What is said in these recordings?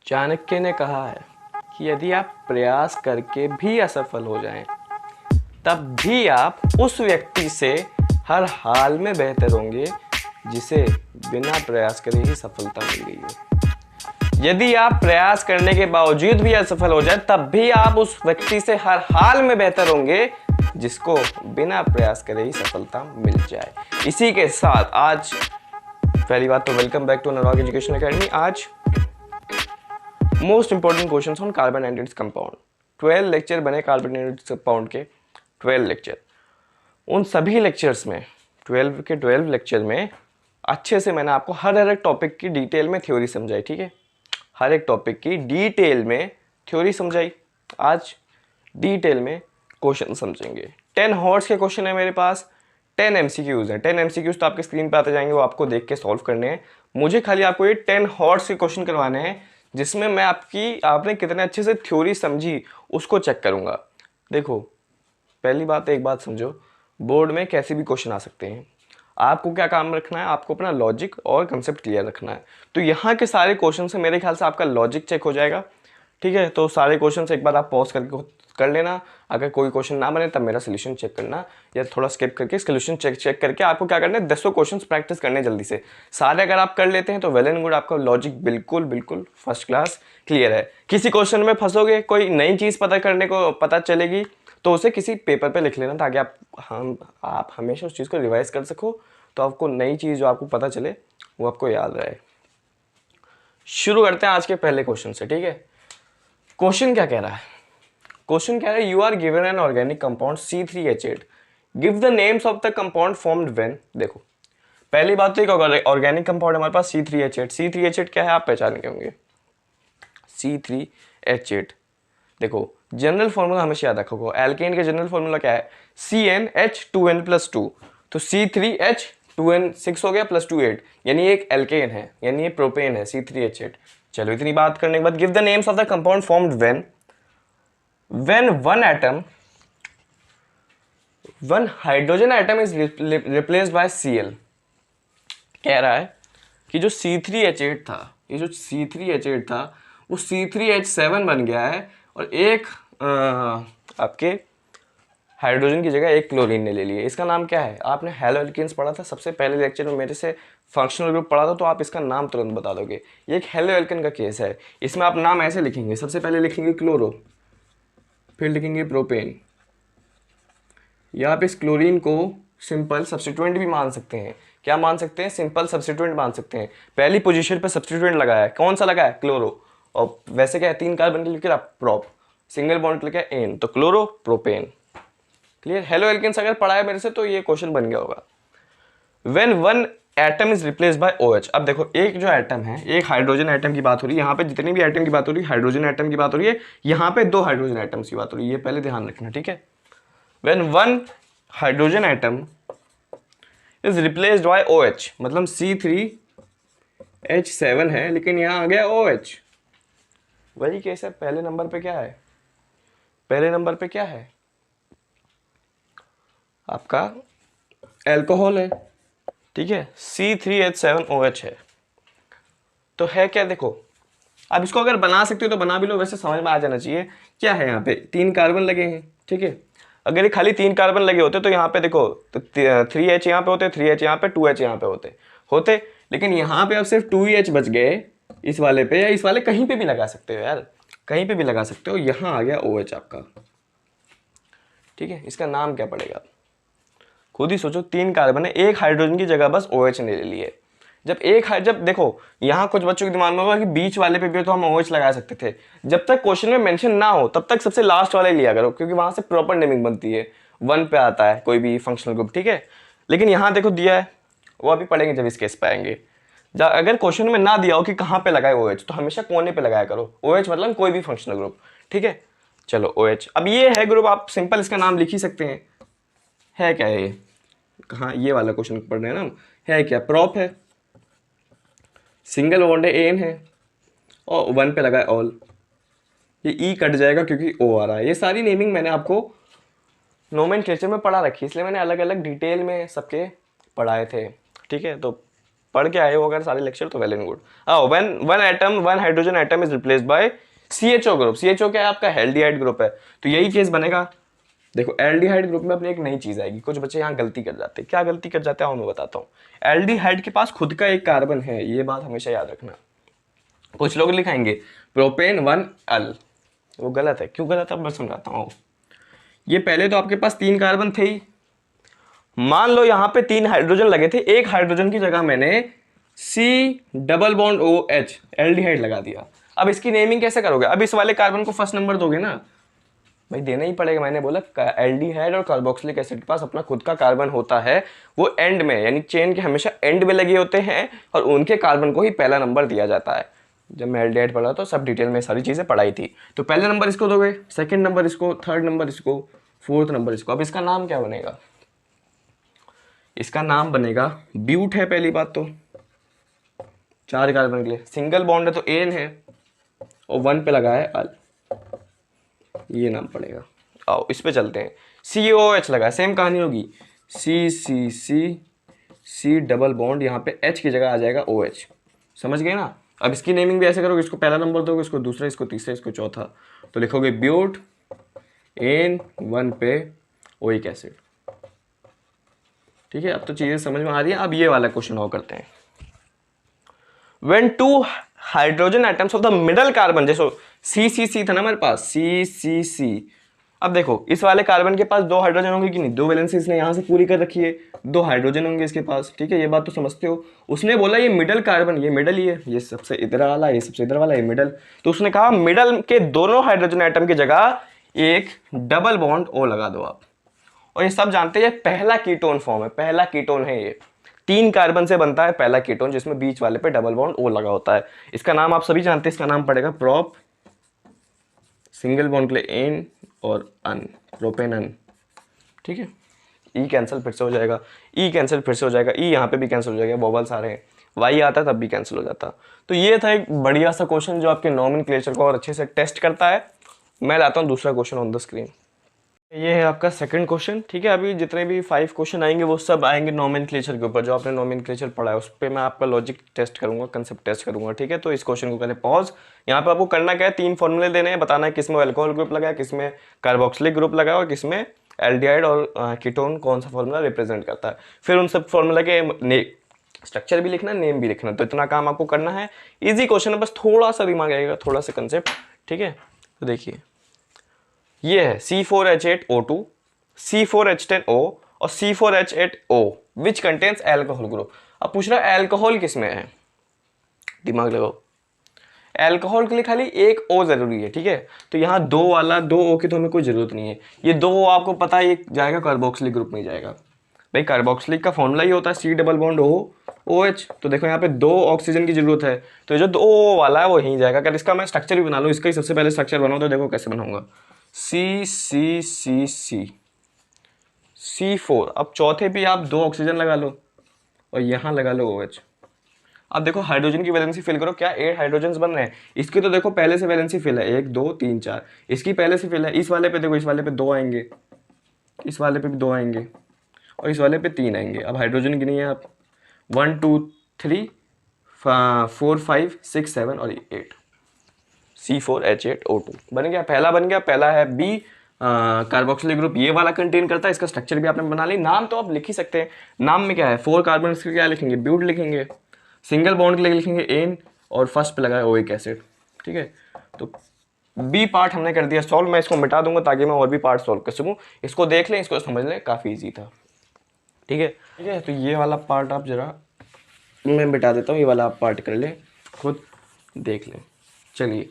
चाणक्य ने कहा है कि यदि आप प्रयास करके भी असफल हो जाएं, तब भी आप उस व्यक्ति से हर हाल में बेहतर होंगे जिसे बिना प्रयास करे ही सफलता मिल गई हो। यदि आप प्रयास करने के बावजूद भी असफल हो जाए, तब भी आप उस व्यक्ति से हर हाल में बेहतर होंगे जिसको बिना प्रयास करे ही सफलता मिल जाए। इसी के साथ आज पहली बात तो welcome back to Anurag education academy. आज most important questions on carbon and its compound. 12 lecture बने कार्बन एंड इट्स कंपाउंड के, 12 लेक्चर। उन सभी लेक्चर्स में 12 के 12 लेक्चर में अच्छे से मैंने आपको हर एक टॉपिक की डिटेल में थ्योरी समझाई। ठीक है, हर एक टॉपिक की डिटेल में थ्योरी समझाई। आज डिटेल में क्वेश्चन समझेंगे। 10 हॉर्स के क्वेश्चन है मेरे पास, 10 एमसीक्यूज हैं। 10 एमसीक्यूज तो आपके स्क्रीन पे आते जाएंगे, वो आपको देख के सॉल्व करने हैं। मुझे खाली आपको ये 10 हॉर्स के क्वेश्चन करवाने हैं जिसमें मैं आपने कितने अच्छे से थ्योरी समझी उसको चेक करूंगा। देखो, पहली बात एक बात समझो, बोर्ड में कैसे भी क्वेश्चन आ सकते हैं। आपको क्या काम रखना है, आपको अपना लॉजिक और कंसेप्ट क्लियर रखना है। तो यहाँ के सारे क्वेश्चन से मेरे ख्याल से आपका लॉजिक चेक हो जाएगा। ठीक है, तो सारे क्वेश्चन एक बार आप पॉज करके कर लेना। अगर कोई क्वेश्चन ना बने तब मेरा सोल्यूशन चेक करना, या थोड़ा स्किप करके सोल्यूशन चेक करके आपको क्या करना है, 10 क्वेश्चन प्रैक्टिस करने जल्दी से। सारे अगर आप कर लेते हैं तो वेल एंड गुड, आपका लॉजिक बिल्कुल बिल्कुल फर्स्ट क्लास क्लियर है। किसी क्वेश्चन में फंसोगे, कोई नई चीज़ पता चलेगी तो उसे किसी पेपर पे लिख लेना, ताकि आप हमेशा उस चीज़ को रिवाइज कर सको। तो आपको नई चीज़ जो आपको पता चले वो आपको याद रहे। शुरू करते हैं आज के पहले क्वेश्चन से। ठीक है, क्वेश्चन क्या कह रहा है? क्वेश्चन कह रहा है, you are given an organic compound C3H8, give the names of the compound formed when. देखो, पहली बात तो एक ऑर्गेनिक कंपाउंड हमारे पास C3H8। C3H8 क्या है आप पहचान के होंगे, C3H8। देखो, जनरल फॉर्मूला हमेशा याद रखोगे, एल्केन का जनरल फॉर्मूला क्या है, CnH2n+2। तो C3H2n6 हो गया प्लस 2 8, यानी एक एल्केन है, यानी ये प्रोपेन है C3H8। चलो, इतनी बात करने के बाद give the names of the compound formed when one hydrogen atom is replaced by Cl। कह रहा है कि जो C3H8 था, ये जो C3H8 था वो C3H7 बन गया है, और एक आपके हाइड्रोजन की जगह एक क्लोरीन ने ले लिया। इसका नाम क्या है? आपने हैलो एल्केन्स पढ़ा था सबसे पहले लेक्चर में, मेरे से फंक्शनल ग्रुप पढ़ा था, तो आप इसका नाम तुरंत बता दोगे। ये एक हैलो एल्केन का केस है। इसमें आप नाम ऐसे लिखेंगे, सबसे पहले लिखेंगे क्लोरो, फिर लिखेंगे प्रोपेन, या आप इस क्लोरीन को सिंपल सब्स्टिट्यूएंट भी मान सकते हैं। क्या मान सकते हैं? सिंपल सब्स्टिट्यूएंट मान सकते हैं। पहली पोजीशन पे सब्स्टिट्यूएंट लगाया है, कौन सा लगाया है? क्लोरो। और वैसे क्या है, 3 कार्बन के लिए प्रोप, सिंगल बॉन्ड के लिए एन, तो chloropropane. Clear? Haloalkanes अगर पढ़ा है मेरे से तो ये क्वेश्चन बन गया होगा। When one atom is replaced by OH। अब देखो, एक जो एटम है, एक हाइड्रोजन एटम की बात हो रही है, यहाँ पे जितनी भी एटम की बात हो रही है, हाइड्रोजन एटम की बात हो रही है, यहाँ पे 2 हाइड्रोजन एटम्स की बात हो रही है, ये पहले ध्यान रखना। ठीक है, when one hydrogen atom is replaced by OH, मतलब C3H7 है, लेकिन यहाँ आ गया OH। वही केस है। पहले नंबर पे क्या है? पहले नंबर पे क्या है आपका? एल्कोहल है। ठीक है, C3H7OH है। तो है क्या? देखो, अब इसको अगर बना सकते हो तो बना भी लो, वैसे समझ में आ जाना चाहिए। क्या है, यहाँ पे 3 कार्बन लगे हैं। ठीक है, अगर ये खाली 3 कार्बन लगे होते तो यहाँ पे देखो, तो 3H यहाँ पे होते, 3H यहाँ पे, 2H यहाँ पे होते, लेकिन यहाँ पे अब सिर्फ 2H बच गए इस वाले पे, या इस वाले कहीं पे भी लगा सकते हो यार, कहीं पे भी लगा सकते हो। यहाँ आ गया OH आपका। ठीक है, इसका नाम क्या पड़ेगा? खुद ही सोचो, 3 कार्बन है, एक हाइड्रोजन की जगह बस OH ने ले लिए। जब देखो, यहाँ कुछ बच्चों के दिमाग में होगा कि बीच वाले पे भी तो हम OH लगा सकते थे। जब तक क्वेश्चन में मेंशन ना हो तब तक सबसे लास्ट वाले लिया करो, क्योंकि वहां से प्रॉपर नेमिंग बनती है, 1 पे आता है कोई भी फंक्शनल ग्रुप। ठीक है, लेकिन यहाँ देखो दिया है, वो अभी पढ़ेंगे जब इस केस पे आएंगे। अगर क्वेश्चन में ना दिया हो कि कहाँ पे लगाए OH, तो हमेशा कोने पे लगाया करो। OH मतलब कोई भी फंक्शनल ग्रुप। ठीक है, चलो OH, अब ये है ग्रुप, आप सिंपल इसका नाम लिख ही सकते हैं। है क्या है ये? कहाँ ये वाला क्वेश्चन पढ़ रहे हैं ना, है क्या? प्रॉप है, सिंगल बॉन्ड है, एन है, और 1 पे लगा है ऑल। ये ई कट जाएगा क्योंकि ओ आ रहा है। ये सारी नेमिंग मैंने आपको नोमेनक्लेचर में पढ़ा रखी है, इसलिए मैंने अलग अलग डिटेल में सबके पढ़ाए थे। ठीक है, तो पढ़ के आए हो अगर सारे लेक्चर तो well and good. When one hydrogen atom is replaced by CHO group. CHO क्या है आपका? एल्डिहाइड ग्रुप है। तो यही केस बनेगा। देखो एल्डिहाइड ग्रुप में अपनी एक नई चीज आएगी। कुछ बच्चे यहाँ गलती कर जाते हैं। क्या गलती कर जाते हैं मैं बताता हूँ। एल्डिहाइड के पास खुद का एक कार्बन है, ये बात हमेशा याद रखना। कुछ लोग लिखाएंगे प्रोपेन 1 अल, वो गलत है। क्यों गलत है मैं समझाता हूँ। ये पहले तो आपके पास 3 कार्बन थे ही, मान लो यहाँ पे 3 हाइड्रोजन लगे थे, एक हाइड्रोजन की जगह मैंने C≡OH एल्डिहाइड लगा दिया। अब इसकी नेमिंग कैसे करोगे? अब इस वाले कार्बन को फर्स्ट नंबर दोगे ना भाई, देना ही पड़ेगा। मैंने बोला एल्डिहाइड और कार्बोक्सिलिक एसिड के पास अपना खुद का कार्बन होता है, वो एंड में यानी चेन के हमेशा एंड में लगे होते हैं और उनके कार्बन को ही पहला नंबर दिया जाता है। जब मैं एल्डिहाइड पढ़ा तो सब डिटेल में सारी चीज़ें पढ़ाई थी। तो पहले नंबर इसको दोगे, सेकंड नंबर इसको, थर्ड नंबर इसको, फोर्थ नंबर इसको। अब इसका नाम क्या बनेगा? इसका नाम बनेगा ब्यूट है पहली बात तो, 4 कार्बन के लिए सिंगल बॉन्ड है तो एन है और 1 पे लगा है अल, ये नाम पड़ेगा। आओ इस पे चलते हैं। COH लगा है, सेम कहानी होगी। C डबल बॉन्ड, यहाँ पे H की जगह आ जाएगा OH। समझ गए ना? अब इसकी नेमिंग भी ऐसे करोगे, इसको पहला नंबर दोगे, इसको दूसरा, इसको तीसरा, इसको चौथा। तो लिखोगे ब्यूट एन 1 पे ओइक एसिड। ठीक है, अब तो चीजें समझ में आ रही है। अब ये वाला क्वेश्चन और करते हैं। When 2 hydrogen atoms of the middle carbon, जैसे CCC था ना हमारे पास, CCC। अब देखो इस वाले कार्बन के पास 2 हाइड्रोजन होंगे कि नहीं? 2 वैलेंसी इसने यहां से पूरी कर रखी है, 2 हाइड्रोजन होंगे इसके पास। ठीक है, ये बात तो समझते हो। उसने बोला ये मिडल कार्बन, ये मिडल ही है, ये सबसे इधर वाला, ये सबसे इधर वाला, ये मिडल। तो उसने कहा मिडल के दोनों हाइड्रोजन एटम की जगह एक डबल बॉन्ड O लगा दो आप। और ये सब जानते हैं पहला कीटोन फॉर्म है, पहला कीटोन है ये। 3 कार्बन से बनता है पहला कीटोन, जिसमें बीच वाले पे डबल बॉन्ड O लगा होता है। इसका नाम आप सभी जानते हैं, इसका नाम पड़ेगा प्रोप, सिंगल बॉन्ड के लिए एन और अन, प्रोपेनन। ठीक है, ई कैंसिल फिर से हो जाएगा, ई कैंसिल फिर से हो जाएगा, ई यहाँ पे भी कैंसिल हो जाएगा, बॉबल्स आ रहे हैं, वाई आता तब भी कैंसिल हो जाता। तो ये था एक बढ़िया सा क्वेश्चन जो आपके नॉमेनक्लेचर को और अच्छे से टेस्ट करता है। मैं लाता हूँ दूसरा क्वेश्चन ऑन द स्क्रीन। ये है आपका सेकंड क्वेश्चन। ठीक है, अभी जितने भी 5 क्वेश्चन आएंगे वो सब आएंगे नॉमेनक्लेचर के ऊपर। जो आपने नॉमेनक्लेचर पढ़ा है उस पर मैं आपका लॉजिक टेस्ट करूंगा, कंसेप्ट टेस्ट करूंगा। ठीक है, तो इस क्वेश्चन को करें पॉज। यहाँ पे आपको करना क्या है, 3 फॉर्मूले देने हैं, बताना है किसमें अल्कोहल ग्रुप लगा है, किसमें कार्बोक्सिलिक ग्रुप लगा है और किसमें एल्डिहाइड और कीटोन कौन सा फॉर्मूला रिप्रेजेंट करता है। फिर उन सब फॉर्मूला के स्ट्रक्चर भी लिखना, नेम भी लिखना। तो इतना काम आपको करना है। ईजी क्वेश्चन है, बस थोड़ा सा दिमाग आएगा, थोड़ा सा कंसेप्ट। ठीक है, तो देखिए ये है C4H8O2, C4H10O और C4H8O which contains alcohol group. अब पूछ रहा है एल्कोहल किसमें है, दिमाग लगाओ। एल्कोहल के लिए खाली एक O जरूरी है। ठीक है, तो यहाँ 2 वाला 2O की तो हमें कोई जरूरत नहीं है। ये 2O आपको पता है ये जाएगा कार्बोक्सिलिक ग्रुप में ही जाएगा। भाई कार्बोक्सिलिक का फॉर्मूला ही होता है C डबल बॉन्ड OH। तो देखो यहाँ पे 2 ऑक्सीजन की जरूरत है, तो जो 2O वाला है वो यहीं जाएगा। अगर इसका मैं स्ट्रक्चर भी बना लूँ, इसका ही सबसे पहले स्ट्रक्चर बनाऊँ तो देखो कैसे बनाऊंगा, C4। अब चौथे पे आप 2 ऑक्सीजन लगा लो और यहाँ लगा लो OH। अब देखो हाइड्रोजन की वैलेंसी फिल करो, क्या 8 हाइड्रोजन बन रहे हैं। इसकी तो देखो पहले से वैलेंसी फिल है, 1 2 3 4, इसकी पहले से फिल है। इस वाले पे देखो, इस वाले पे 2 आएंगे, इस वाले पे भी 2 आएंगे और इस वाले पे 3 आएंगे। अब हाइड्रोजन गिनिए आप, 1 2 3 4 5 6 7 और 8, C4H8O2 बन गया। पहला बन गया, पहला है B कार्बोक्सिलिक ग्रुप, ये वाला कंटेन करता है। इसका स्ट्रक्चर भी आपने बना ली। नाम तो आप लिख ही सकते हैं। नाम में क्या है, 4 कार्बन के क्या लिखेंगे, ब्यूट लिखेंगे, सिंगल बॉन्ड के लिए लिखेंगे एन और फर्स्ट पे लगा है ओइक एसिड। ठीक है, तो बी पार्ट हमने कर दिया सॉल्व। मैं इसको मिटा दूंगा ताकि मैं और भी पार्ट सॉल्व कर सकूँ। इसको देख लें, इसको समझ लें, काफ़ी ईजी था। ठीक है, ठीक है, तो ये वाला पार्ट आप जरा मैं मिटा देता हूँ, ये वाला आप पार्ट कर लें, खुद देख लें। चलिए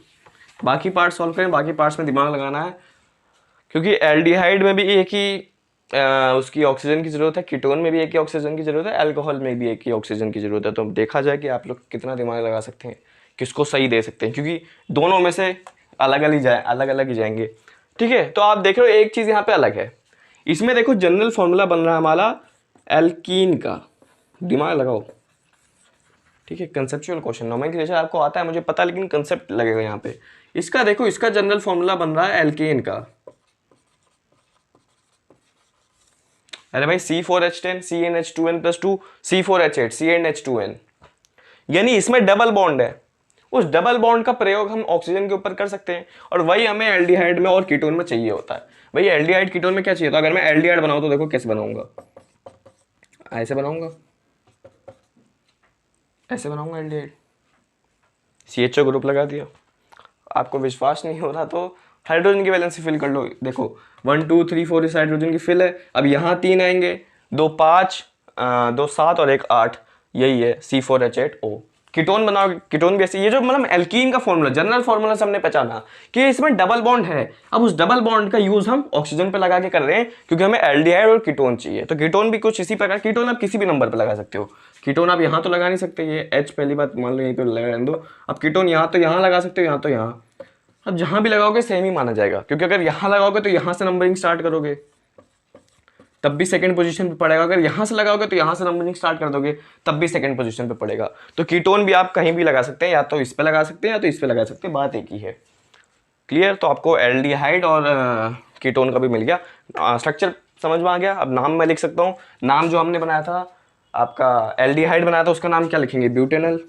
बाकी पार्ट सॉल्व करें। बाकी पार्ट्स में दिमाग लगाना है, क्योंकि एल्डिहाइड में भी एक ही उसकी ऑक्सीजन की ज़रूरत है, कीटोन में भी एक ही ऑक्सीजन की ज़रूरत है, अल्कोहल में भी एक ही ऑक्सीजन की ज़रूरत है। तो देखा जाए कि आप लोग कितना दिमाग लगा सकते हैं, किसको सही दे सकते हैं, क्योंकि दोनों में से अलग अलग ही जाएंगे। ठीक है, तो आप देख रहे हो एक चीज़ यहाँ पे अलग है। इसमें देखो जनरल फॉर्मूला बन रहा है हमारा एल्कीन का, दिमाग लगाओ। ठीक है, कंसेप्चुअल क्वेश्चन, नोमेनक्लेचर आपको आता है मुझे पता, लेकिन कंसेप्ट लगेगा यहाँ पे। इसका देखो, इसका जनरल फॉर्मूला बन रहा है एल्केन का। अरे भाई C4H10 CnH2n+2 C4H8 CnH2n, यानी इसमें डबल बॉन्ड है, उस डबल बॉन्ड का प्रयोग हम ऑक्सीजन के ऊपर कर सकते हैं, और वही हमें एल्डिहाइड में और कीटोन में चाहिए होता है। भाई एल्डिहाइड कीटोन में क्या चाहिए, तो अगर मैं एल्डिहाइड बनाऊं तो देखो कैसे बनाऊंगा, ऐसे बनाऊंगा, ऐसे बनाऊंगा एल्डिहाइड, CHO ग्रुप लगा दिया। आपको विश्वास नहीं हो रहा तो हाइड्रोजन की वैलेंसी फिल कर लो, देखो 1 2 3 4 इस हाइड्रोजन की फिल है। अब यहाँ 3 आएंगे, 2 5 2 7 और 1 8, यही है C4H8O। कीटोन बनाओ, कीटोन भी ऐसे, ये जो मतलब एल्कीन का फॉर्मूला, जनरल फॉर्मूला से हमने पहचाना कि इसमें डबल बॉन्ड है। अब उस डबल बॉन्ड का यूज हम ऑक्सीजन पे लगा के कर रहे हैं, क्योंकि हमें एल्डिहाइड और कीटोन चाहिए। तो कीटोन भी कुछ इसी प्रकार, कीटोन आप किसी भी नंबर पे लगा सकते हो। कीटोन आप यहाँ तो लगा नहीं सकते, ये H पहली बात मान लो यहीं पे लगा दो। अब कीटोन यहाँ तो यहाँ लगा सकते हो, यहाँ तो यहाँ। अब जहां भी लगाओगे सेम ही माना जाएगा, क्योंकि अगर यहां लगाओगे तो यहां से नंबरिंग स्टार्ट करोगे तब भी सेकंड पोजीशन पे पड़ेगा, अगर यहां से लगाओगे तो यहां से नंबरिंग स्टार्ट कर दोगे तब भी सेकंड पोजीशन पे पड़ेगा। तो कीटोन भी आप कहीं भी लगा सकते हैं, या तो इस पे लगा सकते हैं या तो इस पे लगा सकते हैं, बात एक ही है। क्लियर? तो आपको एल्डिहाइड और कीटोन का भी मिल गया, स्ट्रक्चर समझ में आ गया। अब नाम मैं लिख सकता हूँ, नाम जो हमने बनाया था आपका एल्डिहाइड बनाया था उसका नाम क्या लिखेंगे, ब्यूटेनल।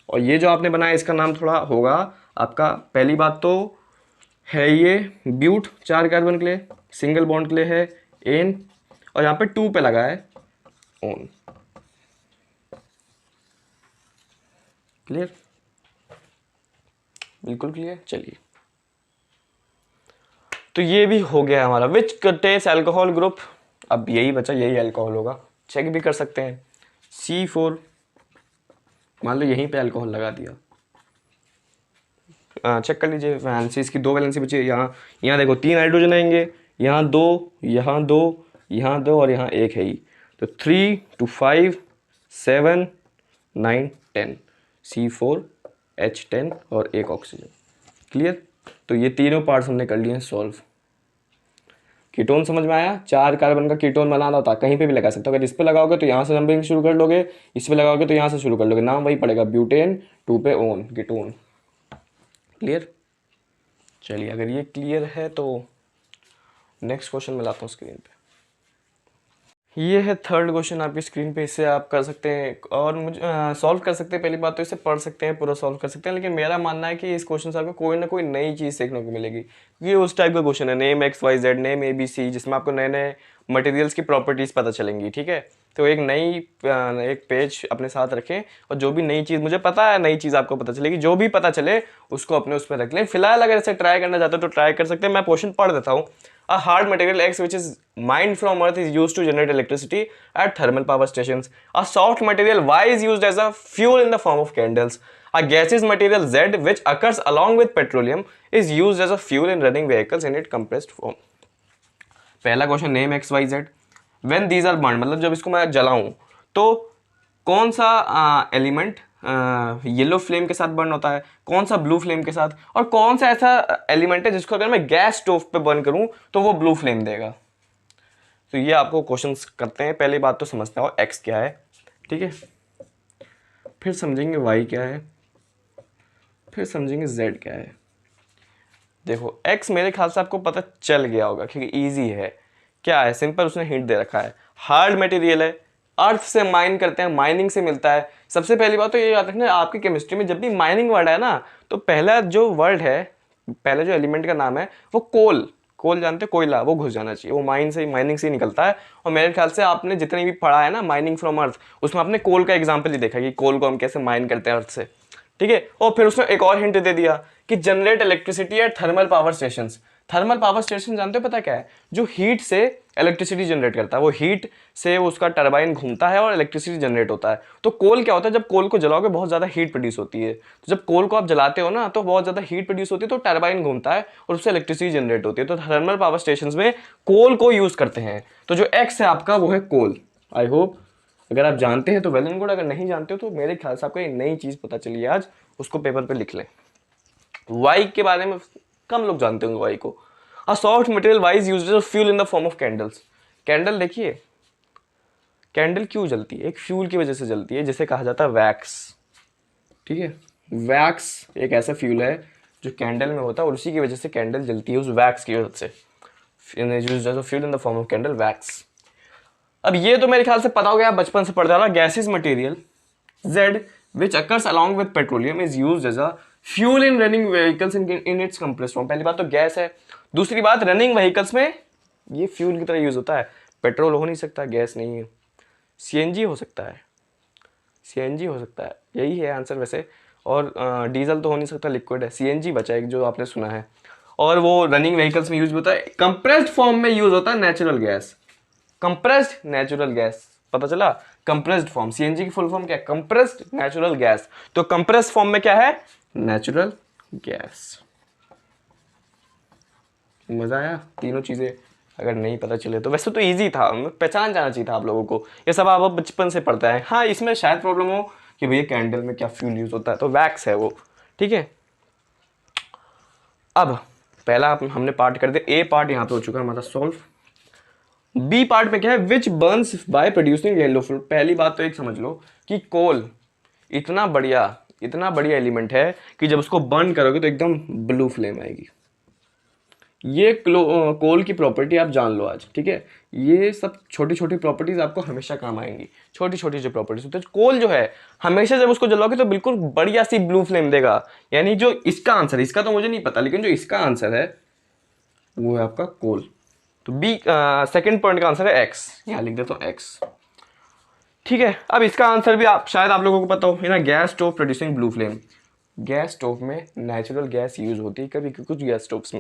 और ये जो आपने बनाया इसका नाम थोड़ा होगा आपका, पहली बात तो है ये ब्यूट 4 कार्बन के लिए, सिंगल बॉन्ड के लिए है एन, और यहाँ पे 2 पे लगा है ओन। क्लियर? बिल्कुल क्लियर। चलिए, तो ये भी हो गया हमारा विच कंटेन्स अल्कोहल ग्रुप। अब यही बचा, यही अल्कोहल होगा, चेक भी कर सकते हैं। C4 मान लो यहीं पे अल्कोहल लगा दिया, चेक कर लीजिए वैलेंसी, इसकी 2 वैलेंसी बची है। यहाँ यहाँ देखो 3 हाइड्रोजन आएंगे, यहाँ 2, यहाँ 2, यहाँ 2 और यहाँ 1 है ही, तो 3 2 5 7 9 10, C4H10 और 1 ऑक्सीजन। क्लियर? तो ये तीनों पार्ट्स हमने कर लिए हैं सॉल्व। कीटोन समझ में आया, 4 कार्बन का कीटोन बनाना होता है, कहीं पे भी लगा सकते हो। अगर इस पे लगाओगे तो यहाँ से नंबरिंग शुरू कर लोगे, इस पे लगाओगे तो यहाँ से शुरू कर लोगे, नाम वही पड़ेगा, ब्यूटेन, 2 पे ओन, कीटोन। क्लियर? चलिए, अगर ये क्लियर है तो नेक्स्ट क्वेश्चन में लाता हूँ स्क्रीन पे। ये है थर्ड क्वेश्चन आपकी स्क्रीन पे, इसे आप कर सकते हैं और मुझे सॉल्व कर सकते हैं। पहली बात तो इसे पढ़ सकते हैं, पूरा सॉल्व कर सकते हैं, लेकिन मेरा मानना है कि इस क्वेश्चन से आपको कोई ना कोई नई चीज़ सीखने को मिलेगी। ये उस टाइप का क्वेश्चन है, नेम XYZ, नेम ABC, जिसमें आपको नए नए मटेरियल्स की प्रॉपर्टीज़ पता चलेंगी। ठीक है, तो एक पेज अपने साथ रखें, और जो भी नई चीज़, मुझे पता है नई चीज़ आपको पता चलेगी, जो भी पता चले उसको अपने उस पर रख लें। फिलहाल अगर इसे ट्राई करना चाहते हो तो ट्राई कर सकते हैं। मैं क्वेश्चन पढ़ देता हूँ। A hard material X which is mined from earth is used to generate electricity at thermal power stations. A soft material Y is used as a fuel in the form of candles. A gaseous material Z which occurs along with petroleum is used as a fuel in running vehicles in its compressed form. पहला question, name XYZ, when these are burned, मतलब जब इसको मैं जलाऊं तो कौन सा element yellow flame के साथ बर्न होता है, कौन सा ब्लू फ्लेम के साथ, और कौन सा ऐसा एलिमेंट है जिसको अगर मैं गैस स्टोव पे बर्न करूं तो वो ब्लू फ्लेम देगा। तो ये आपको क्वेश्चंस करते हैं। पहली बात तो समझते हो एक्स क्या है, ठीक है, फिर समझेंगे वाई क्या है, फिर समझेंगे जेड क्या है। देखो एक्स मेरे ख्याल से आपको पता चल गया होगा क्योंकि ईजी है। क्या है, सिंपल, उसने हिंट दे रखा है, हार्ड मटेरियल है, अर्थ से माइन करते हैं, माइनिंग से मिलता है। सबसे पहली बात तो ये याद रखना, आपकी केमिस्ट्री में जब भी माइनिंग वर्ड है ना, तो पहला जो वर्ड है, पहले जो एलिमेंट का नाम है वो कोल, कोल जानते हो, कोयला, वो घुस जाना चाहिए, वो माइनिंग से ही निकलता है। और मेरे ख्याल से आपने जितने भी पढ़ा है ना माइनिंग फ्रॉम अर्थ, उसमें आपने कोल का एग्जाम्पल ही देखा कि कोल को हम कैसे माइन करते हैं अर्थ से। ठीक है, और फिर उसने एक और हिंट दे दिया कि generate electricity at thermal power station. Thermal power station जानते हो पता क्या है, जो हीट से इलेक्ट्रिसिटी जनरेट करता है, वो हीट से उसका टरबाइन घूमता है और इलेक्ट्रिसिटी जनरेट होता है। तो कोल क्या होता है, जब कोल को जलाओगे बहुत ज़्यादा हीट प्रोड्यूस होती है, तो जब कोल को आप जलाते हो ना तो बहुत ज़्यादा हीट प्रोड्यूस होती है, तो टरबाइन घूमता है और उससे इलेक्ट्रिसिटी जनरेट होती है। तो थर्मल पावर स्टेशन में कोल को यूज़ करते हैं। तो जो एक्स है आपका वो है कोल। आई होप अगर आप जानते हैं तो वेल एंड गुड, अगर नहीं जानते हो तो मेरे ख्याल से आपको एक नई चीज़ पता चली है आज, उसको पेपर पे लिख लें। वाई के बारे में कम लोग जानते होंगे वाई को। A soft material Y is used as a fuel in the form of candles. Candle देखिए, कैंडल क्यों जलती है, एक फ्यूल की वजह से जलती है जिसे कहा जाता है वैक्स। ठीक है, वैक्स एक ऐसा फ्यूल है जो कैंडल में होता है और उसी की वजह से कैंडल जलती है, उस वैक्स की वजह से। Used as a fuel in the form of candle, wax. अब ये तो मेरे ख्याल से पता हो गया, बचपन से पढ़ता रहा। Gases material, Z which occurs along with petroleum is used as a fuel in running vehicles in its compressed form। पहली बात तो गैस है, दूसरी बात रनिंग व्हीकल्स में ये फ्यूल की तरह यूज होता है। पेट्रोल हो नहीं सकता, गैस नहीं है, सीएनजी हो सकता है, सीएनजी हो सकता है, यही है आंसर वैसे। और डीजल तो हो नहीं सकता, लिक्विड है, सीएनजी बचा है जो आपने सुना है। और वो रनिंग व्हीकल्स में यूज होता है, कंप्रेस्ड फॉर्म में यूज होता है natural gas, compressed natural gas, पता चला। कंप्रेस्ड फॉर्म, सीएनजी की फुल फॉर्म क्या है, कंप्रेस्ड नेचुरल गैस। तो कंप्रेस्ड फॉर्म में क्या है, नेचुरल गैस। मजा आया, तीनों चीजें अगर नहीं पता चले तो। वैसे तो इजी था, पहचान जाना चाहिए था आप लोगों को, ये सब आप बचपन से पढ़ते हैं। हाँ इसमें शायद प्रॉब्लम हो कि भैया कैंडल में क्या फ्यूल यूज होता है, तो वैक्स है वो, ठीक है। अब पहला हमने पार्ट कर दिया, ए पार्ट यहाँ पे हो चुका है हमारा सॉल्व। बी पार्ट में क्या है, which burns by producing yellow fuel. पहली बात तो एक समझ लो कि कोल इतना बढ़िया एलिमेंट है कि जब उसको बर्न करोगे तो एकदम ब्लू फ्लेम आएगी। ये कोल की प्रॉपर्टी आप जान लो आज, ठीक है। ये सब छोटी छोटी प्रॉपर्टीज आपको हमेशा काम आएंगी, छोटी छोटी जो प्रॉपर्टीज होती है। कोल जो है हमेशा जब उसको जलाओगे तो बिल्कुल बढ़िया सी ब्लू फ्लेम देगा। यानी जो इसका आंसर, इसका तो मुझे नहीं पता, लेकिन जो इसका आंसर है वो है आपका कोल। तो बी सेकंड पॉइंट का आंसर है एक्स, यहाँ लिख देता हूँ एक्स, ठीक है। अब इसका आंसर भी शायद आप लोगों को पता हो, है ना, gas stove producing blue flame. Gas stove में नेचुरल गैस यूज होती है, कभी कुछ गैस स्टोव्स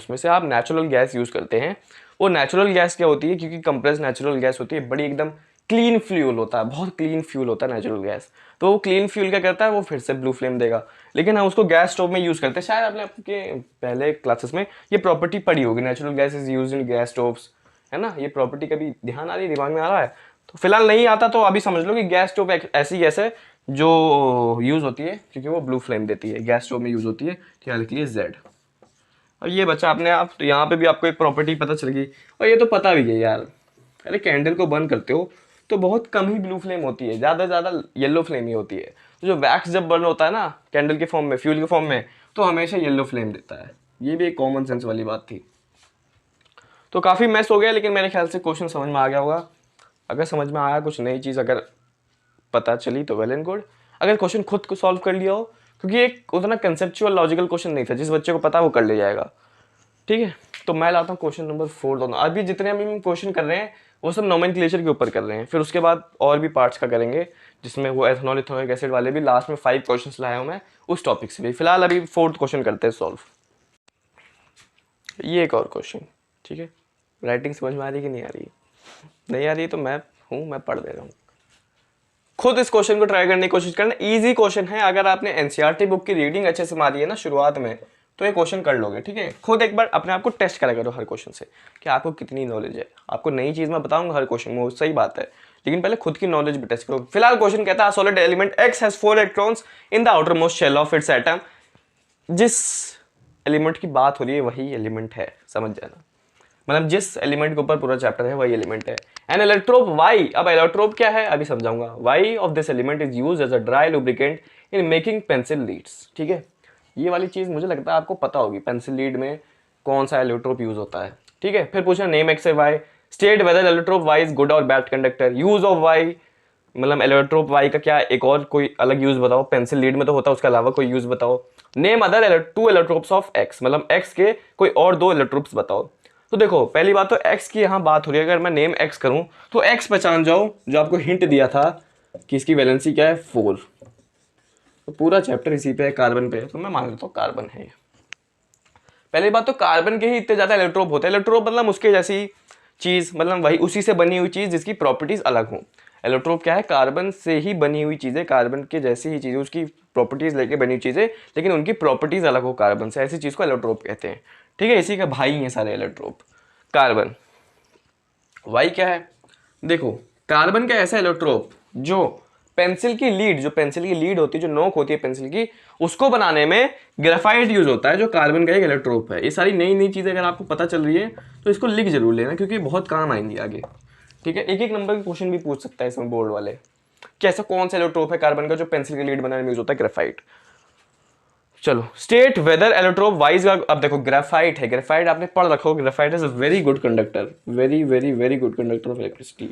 में से आप नेचुरल गैस यूज करते हैं। वो नेचुरल गैस क्या होती है, क्योंकि कंप्रेस्ड नेचुरल गैस होती है, बड़ी एकदम क्लीन फ्यूल होता है, बहुत क्लीन फ्यूल होता है नेचुरल गैस। तो वो क्लीन फ्यूल क्या करता है, वो फिर से ब्लू फ्लेम देगा। लेकिन हम उसको गैस स्टोव में यूज करते हैं, शायद आपने आपके पहले क्लासेस में ये प्रॉपर्टी पढ़ी होगी, natural gas is use in gas stoves, है ना। ये प्रॉपर्टी कभी ध्यान आ रही है, दिमाग में आ रहा है? तो फिलहाल नहीं आता तो अभी समझ लो कि गैस स्टोव ऐसी गैस है जो यूज होती है क्योंकि वो ब्लू फ्लेम देती है, गैस स्टोव में यूज होती है। तो यहाँ लिख लिए जेड। और ये बचा अपने आप, तो यहाँ पे भी आपको एक प्रॉपर्टी पता चल गई। और ये तो पता भी है यार, अरे कैंडल को बर्न करते हो तो बहुत कम ही ब्लू फ्लेम होती है, ज़्यादा से ज़्यादा येलो फ्लेम ही होती है। तो जो वैक्स जब बर्न होता है ना कैंडल के फॉर्म में, फ्यूल के फॉर्म में, तो हमेशा येलो फ्लेम देता है। ये भी एक कॉमन सेंस वाली बात थी। तो काफ़ी मैस हो गया, लेकिन मेरे ख्याल से क्वेश्चन समझ में आ गया होगा। अगर समझ में आया, कुछ नई चीज़ अगर पता चली तो वेल एंड गुड। अगर क्वेश्चन खुद को सॉल्व कर लिया हो, क्योंकि एक उतना कंसेप्चुअल लॉजिकल क्वेश्चन नहीं था, जिस बच्चे को पता वो कर ले जाएगा, ठीक है। तो मैं लाता हूँ क्वेश्चन नंबर 4 दोनों। अभी जितने हम क्वेश्चन कर रहे हैं वो सब नोमेनक्लेचर के ऊपर कर रहे हैं, फिर उसके बाद और भी पार्ट्स का करेंगे, जिसमें वो एथनॉल इथेनॉलिक एसिड वाले भी लास्ट में 5 क्वेश्चंस लाया हूँ मैं उस टॉपिक से भी। फिलहाल अभी 4th क्वेश्चन करते हैं सॉल्व। ये एक और क्वेश्चन, ठीक है। राइटिंग समझ में आ रही कि नहीं आ रही? नहीं आ रही तो मैं पढ़ दे रहा हूँ। खुद इस क्वेश्चन को ट्राई करने की कोशिश करना, इजी क्वेश्चन है। अगर आपने एनसीईआरटी बुक की रीडिंग अच्छे से मारी है ना शुरुआत में, तो ये क्वेश्चन कर लोगे, ठीक है। खुद एक बार अपने आप को टेस्ट करा करो हर क्वेश्चन से कि आपको कितनी नॉलेज है। आपको नई चीज़ मैं बताऊंगा हर क्वेश्चन में, सही बात है, लेकिन पहले खुद की नॉलेज भी टेस्ट करो। फिलहाल क्वेश्चन कहता है solid element X has 4 electrons in the outermost shell of its atom. जिस एलिमेंट की बात हो रही है वही एलिमेंट है, समझ जाना। मतलब जिस एलिमेंट के ऊपर पूरा चैप्टर है वही एलिमेंट है। एन एलेक्ट्रोप वाई, अब एलेक्ट्रोप क्या है अभी समझाऊंगा। Y of this element is used as a dry lubricant in making pencil leads, ठीक है। ये वाली चीज़ मुझे लगता है आपको पता होगी, पेंसिल लीड में कौन सा एलेक्ट्रोप यूज होता है, ठीक है। फिर पूछा name X Y, state whether एलेक्ट्रोप वाई इज गुड और bad conductor. Use of Y, मतलब एलेक्ट्रोप वाई का क्या एक और कोई अलग यूज बताओ, पेंसिल लीड में तो होता है, उसके अलावा कोई यूज बताओ। नेम अदर 2 इलेक्ट्रोप्स ऑफ एक्स, मतलब एक्स के कोई और 2 इलेक्ट्रोप्स बताओ। तो देखो पहली बात तो x की यहाँ बात हो रही है, अगर मैं नेम x करूं तो x पहचान जाओ, जो आपको हिंट दिया था कि इसकी वैलेंसी क्या है 4। तो पूरा चैप्टर इसी पे है, कार्बन पे है, तो मैं मान लेता हूँ कार्बन है। पहली बात तो कार्बन के ही इतने ज्यादा इलेक्ट्रोप होते हैं। इलेक्ट्रोप मतलब उसके जैसी चीज, मतलब वही उसी से बनी हुई चीज जिसकी प्रॉपर्टीज अलग हो। इलेक्ट्रोप क्या है, कार्बन से ही बनी हुई चीजें, कार्बन के जैसी ही चीजें, उसकी प्रॉपर्टीज लेके बनी हुई चीजें, लेकिन उनकी प्रॉपर्टीज अलग हो कार्बन से, ऐसी चीज को इलेक्ट्रोप कहते हैं, ठीक है। इसी का भाई है सारे इलेक्ट्रोप, कार्बन। वाई क्या है, देखो कार्बन का ऐसा इलेक्ट्रोप जो पेंसिल की लीड होती है, जो नोक होती है पेंसिल की, उसको बनाने में ग्रेफाइट यूज होता है, जो कार्बन का एक इलेक्ट्रोप है। ये सारी नई नई चीजें अगर आपको पता चल रही है तो इसको लिख जरूर लेना, क्योंकि बहुत काम आएंगी आगे, ठीक है। एक एक नंबर के क्वेश्चन भी पूछ सकता है इसमें बोर्ड वाले कि ऐसा कौन सा इलेक्ट्रोप है कार्बन का जो पेंसिल की लीड बनाने में यूज होता है, ग्रेफाइट। चलो स्टेट वेदर एलोट्रोप वाइज का, अब देखो ग्रेफाइट है, ग्रेफाइट आपने पढ़ रखो, graphite is a very good conductor, very very very good conductor of electricity.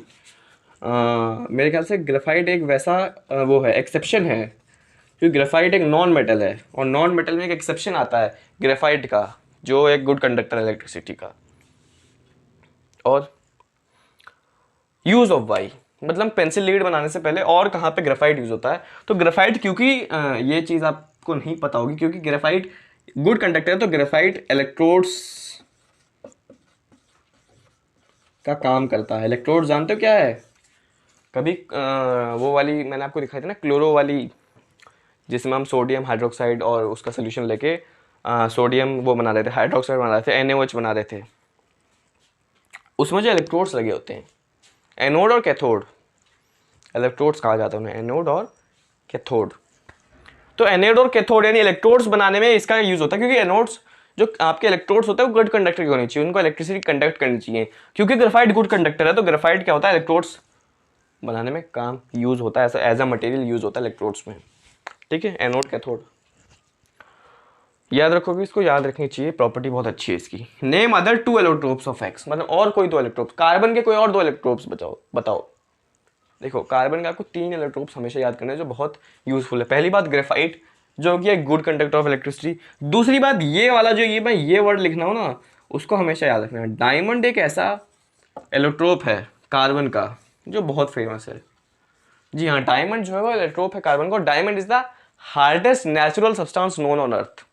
मेरे ख्याल से ग्रेफाइट एक वैसा वो है, एक्सेप्शन है, क्योंकि ग्रेफाइट एक नॉन मेटल है और नॉन मेटल में एक एक्सेप्शन आता है ग्रेफाइट का, जो एक गुड कंडक्टर है इलेक्ट्रिसिटी का। और यूज ऑफ वाई, मतलब पेंसिल लीड बनाने से पहले और कहाँ पे ग्रेफाइट यूज होता है, तो ग्रेफाइट, क्योंकि ये चीज़ आपको नहीं पता होगी, क्योंकि ग्रेफाइट गुड कंडक्टर है, तो ग्रेफाइट इलेक्ट्रोड्स का काम करता है। इलेक्ट्रोड जानते हो क्या है? कभी वो वाली मैंने आपको दिखाई थी ना, क्लोरो वाली, जिसमें हम सोडियम हाइड्रोक्साइड और उसका सोल्यूशन लेके सोडियम वो बना रहे थे, हाइड्रोक्साइड बना रहे थे, NaOH बना रहे थे, उसमें जो इलेक्ट्रोड्स लगे होते हैं, एनोड और कैथोड, इलेक्ट्रोड्स कहा जाता है उन्हें, एनोड और कैथोड। तो एनोड और कैथोड यानी इलेक्ट्रोड्स बनाने में इसका यूज होता है, क्योंकि एनोड्स जो आपके इलेक्ट्रोड्स होते हैं वो गुड कंडक्टर की होनी चाहिए, उनको इलेक्ट्रिसिटी कंडक्ट करनी चाहिए, क्योंकि ग्रेफाइट गुड कंडक्टर है, तो ग्रेफाइट क्या होता है, इलेक्ट्रोड्स बनाने में काम यूज होता है, ऐसा एज अ मटेरियल यूज होता है इलेक्ट्रोड्स में। ठीक है, एनोड कैथोड याद रखोगे, इसको याद रखनी चाहिए, प्रॉपर्टी बहुत अच्छी है इसकी। Name other two allotropes of X, मतलब और कोई दो इलेक्ट्रोप्स, कार्बन के कोई और दो इलेक्ट्रोप्स बताओ। देखो कार्बन के आपको 3 इलेक्ट्रोप्स हमेशा याद करने हैं जो बहुत यूजफुल है। पहली बात ग्रेफाइट, जो कि एक गुड कंडक्टर ऑफ इलेक्ट्रिसिटी। दूसरी बात ये वाला जो मैं ये वर्ड लिखना हूँ ना, उसको हमेशा याद रखना है। डायमंड एक ऐसा इलेक्ट्रोप है कार्बन का जो बहुत फेमस है। जी हाँ, डायमंड जो है वो इलेक्ट्रोप है कार्बन का। Diamond is the hardest natural substance known on earth,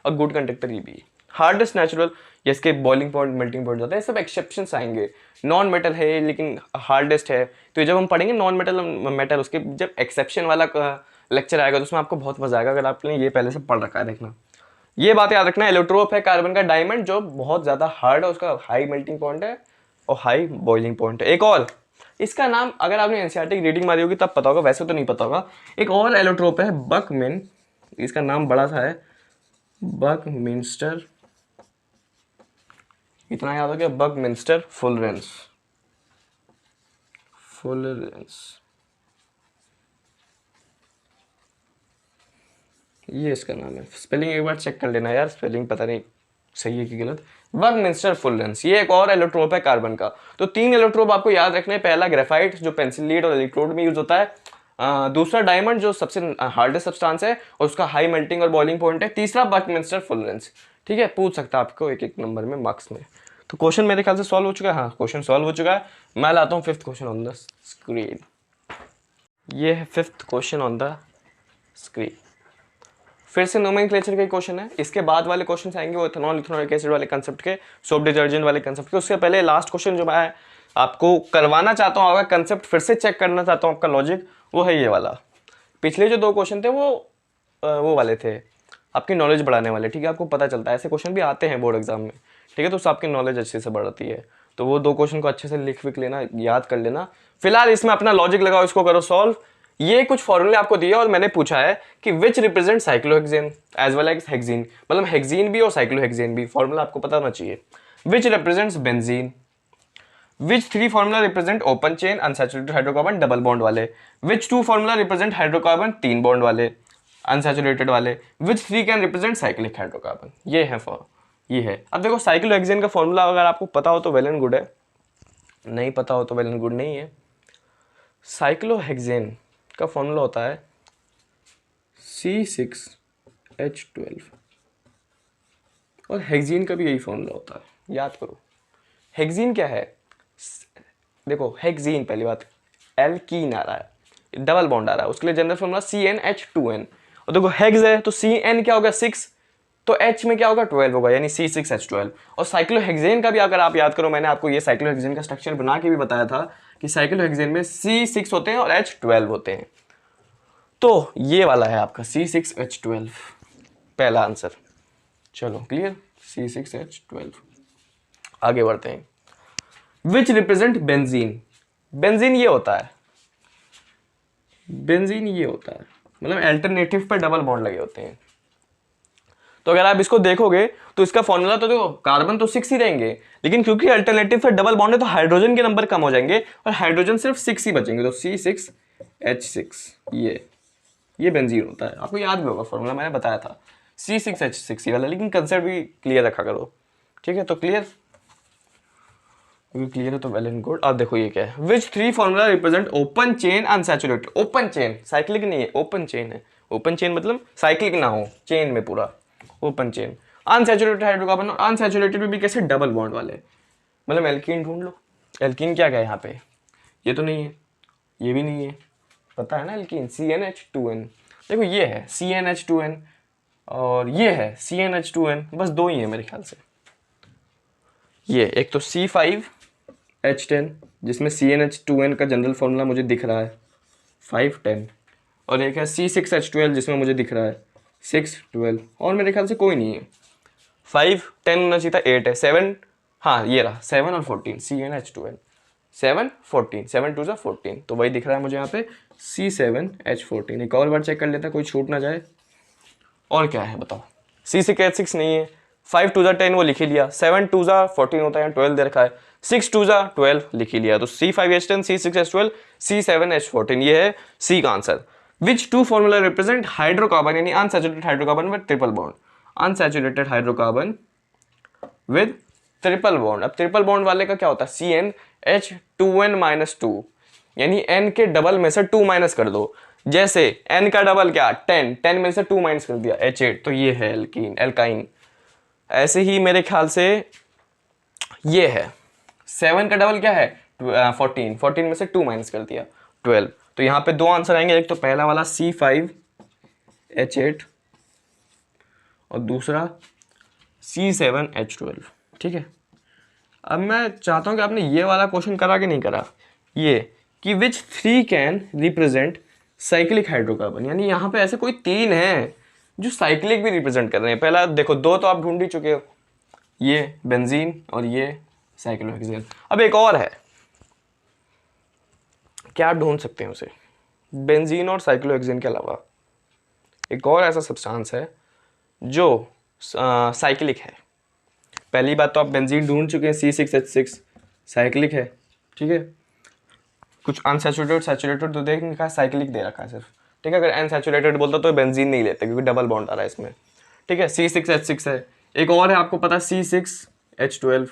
और गुड कंडक्टर ये भी हार्डेस्ट नेचुरल, इसके बॉइलिंग पॉइंट, मेल्टिंग पॉइंट जाता है, सब एक्सेप्शंस आएंगे। नॉन मेटल है लेकिन हार्डेस्ट है, तो जब हम पढ़ेंगे नॉन मेटल उसके जब एक्सेप्शन वाला लेक्चर आएगा तो उसमें आपको बहुत मजा आएगा, अगर आपने ये पहले से पढ़ रखा है। देखना ये बात याद रखना, इलेक्ट्रोप है कार्बन का डायमंड जो बहुत ज़्यादा हार्ड है, उसका हाई मेल्टिंग पॉइंट है और हाई बॉइलिंग पॉइंट है। एक और इसका नाम अगर आपने एनसीईआरटी की रीडिंग मारी होगी तब पता होगा, वैसे तो नहीं पता होगा। एक और इलेक्ट्रोप है बकमिन, इसका नाम बड़ा सा है, बकमिंस्टर, इतना याद हो गया, बकमिंस्टर फुलरेंस, ये इसका नाम है। स्पेलिंग एक बार चेक कर लेना यार, स्पेलिंग पता नहीं सही है कि गलत। बकमिंस्टर फुलरेंस, ये एक और इलेक्ट्रोप है कार्बन का। तो 3 इलेक्ट्रोप आपको याद रखने हैं। पहला ग्रेफाइट जो पेंसिल लीड और इलेक्ट्रोड में यूज होता है, दूसरा डायमंड जो सबसे हार्डेस्ट सब्सटेंस है और उसका हाई मेल्टिंग और बॉइलिंग पॉइंट है, तीसरा बकमिंस्टर फुलरेंस। ठीक है, पूछ सकता है आपको एक नंबर में मार्क्स में। तो क्वेश्चन मेरे ख्याल से सॉल्व हो चुका है। हाँ, क्वेश्चन सॉल्व हो चुका है। मैं लाता हूँ 5th question on the screen. ये है 5th question on the screen. फिर से नोमेनक्लेचर का क्वेश्चन है, इसके बाद वाले क्वेश्चन आएंगे वो इथेनॉल इथेनॉलिक एसिड वाले कंसेप्ट के, सोप डिटर्जेंट वाले कंसेप्ट के। उससे पहले लास्ट क्वेश्चन जो मैं आपको करवाना चाहता हूँ, अगर कंसेप्ट फिर से चेक करना चाहता हूँ आपका लॉजिक, वो है ये वाला। पिछले जो 2 क्वेश्चन थे वो वाले थे आपकी नॉलेज बढ़ाने वाले। ठीक है, आपको पता चलता है ऐसे क्वेश्चन भी आते हैं बोर्ड एग्जाम में। ठीक है, तो उससे आपकी नॉलेज अच्छे से बढ़ती है। तो वो 2 क्वेश्चन को अच्छे से लिख विक लेना, याद कर लेना। फिलहाल इसमें अपना लॉजिक लगाओ, इसको करो सॉल्व। ये कुछ फॉर्मूले आपको दिए और मैंने पूछा है कि which represent cyclohexane as well as hexene, मतलब हेक्सीन भी और साइक्लोहेक्सेन भी। फॉर्मूला आपको पता होना चाहिए। Which represents benzene, which 3 formula represent open chain unsaturated hydrocarbon double bond वाले, which 2 formula represent hydrocarbon 3 bond वाले अनसैचुरेटेड वाले, which 3 can represent cyclic hydrocarbon. ये है ये है। अब देखो साइक्लोहेक्सेन का फॉर्मूला अगर आपको पता हो तो वेल एंड गुड है, नहीं पता हो तो वेल एंड गुड नहीं है। साइक्लोहेक्सेन का फॉर्मूला होता है C6H12 और हेक्सीन का भी यही फॉर्मूला होता है, याद करो। हेक्सीन क्या है, देखो हेक्सीन पहली बात एल्कीन आ रहा है, डबल बॉन्ड आ रहा है, उसके लिए जनरल फॉर्मूला CnH2n। और देखो हेक्स है तो Cn क्या होगा 6, तो H में क्या होगा 12 होगा, यानी C6H12। और साइक्लोहेक्सेन का भी अगर आप याद करो, मैंने आपको ये साइक्लोहेक्सेन का स्ट्रक्चर बना के भी बताया था कि साइक्लोहेक्सेन में C6 होते हैं और H12 होते हैं। तो ये वाला है आपका C6H12 पहला आंसर। चलो क्लियर, C6H12। आगे बढ़ते हैं। विच रिप्रेजेंट बेंजीन, बेंजीन ये होता है, बेंजीन ये होता है, मतलब अल्टरनेटिव पे डबल बॉन्ड लगे होते हैं। तो अगर आप इसको देखोगे तो इसका फॉर्मूला तो देखो कार्बन तो 6 ही रहेंगे, लेकिन क्योंकि अल्टरनेटिव पे डबल बॉन्ड है तो हाइड्रोजन के नंबर कम हो जाएंगे और हाइड्रोजन सिर्फ 6 ही बचेंगे, तो C6H6 ये बेंजीन होता है। आपको याद भी होगा फॉर्मूला, मैंने बताया था C6H6 ये वाला, लेकिन कंसेप्ट भी क्लियर रखा करो। ठीक है, तो क्लियर, क्योंकि क्लियर है तो वेल एंड गुड। अब देखो ये क्या है, which three formula represent open chain unsaturated. Open chain, cyclic नहीं है, ओपन चेन है। ओपन चेन मतलब साइक्लिक ना हो, चेन में पूरा open chain. Unsaturated hydrocarbon, unsaturated में भी कैसे, डबल बॉन्ड वाले, मतलब एल्कीन ढूंढ लो। एल्कीन क्या क्या है यहाँ पे, ये तो नहीं है, ये भी नहीं है, पता है ना एल्कीन, CnH2n। देखो ये है CnH2n और ये है CnH2n, बस दो ही है मेरे ख्याल से। ये एक तो C5H10 जिसमें CnH2n का जनरल फॉर्मूला मुझे दिख रहा है 510, और एक है C6H12 जिसमें मुझे दिख रहा है 612, और मेरे ख्याल से कोई नहीं है। 510 होना चाहिए था, 8 है, 7, हाँ ये रहा 7 और 14, CnH2n 7 14, 7 2 14, तो वही दिख रहा है मुझे यहाँ पे C7H14। एक और बार चेक कर लेता कोई छूट ना जाए। और क्या है बताओ, C6H6 नहीं है, 5 2 10 वो लिख ही लिया, 7 2 14 होता है, 12 दे रखा है, 6 2 12 लिख ही लिया, तो C5H10 C6H12 C7H14 ये है C का answer. Which two formula represent hydrocarbon यानी unsaturated hydrocarbon with triple bond. Unsaturated hydrocarbon with triple bond, अब ट्रिपल बॉन्ड वाले का क्या होता है, CnH2n-2, यानी n के डबल में से 2 माइनस कर दो। जैसे n का डबल क्या 10, 10 में से 2 माइनस कर दिया H8, तो ये है एल्कीन, एल्काइन। ऐसे ही मेरे ख्याल से ये है 7 का डबल क्या है 14, 14 में से 2 माइनस कर दिया 12, तो यहाँ पे दो आंसर आएंगे, एक तो पहला वाला C5H8 और दूसरा C7H12। ठीक है, अब मैं चाहता हूँ कि आपने ये वाला क्वेश्चन करा कि नहीं करा, ये कि which three can represent cyclic hydrocarbon, यानी यहाँ पे ऐसे कोई तीन हैं जो साइक्लिक भी रिप्रेजेंट कर रहे हैं। पहला देखो, दो तो आप ढूंढ ही चुके हो, ये बेंजीन और ये साइक्लोहेक्सेन। अब एक और है, क्या आप ढूंढ सकते हैं उसे, बेंजीन और साइक्लोहेक्सेन के अलावा एक और ऐसा सब्सटेंस है जो साइक्लिक है। पहली बात तो आप बेंजीन ढूंढ चुके हैं, C6H6 साइक्लिक है। ठीक है, कुछ अनसैचुरेटेड सैचुरेटेड तो देख नहीं कहा, साइक्लिक दे रखा है सिर्फ। ठीक है, अगर अनसैचुरेटेड बोलता तो बेंजीन नहीं लेते क्योंकि डबल बॉन्ड आ रहा है इसमें। ठीक है, C6H6 है, एक और है आपको पता C6H12,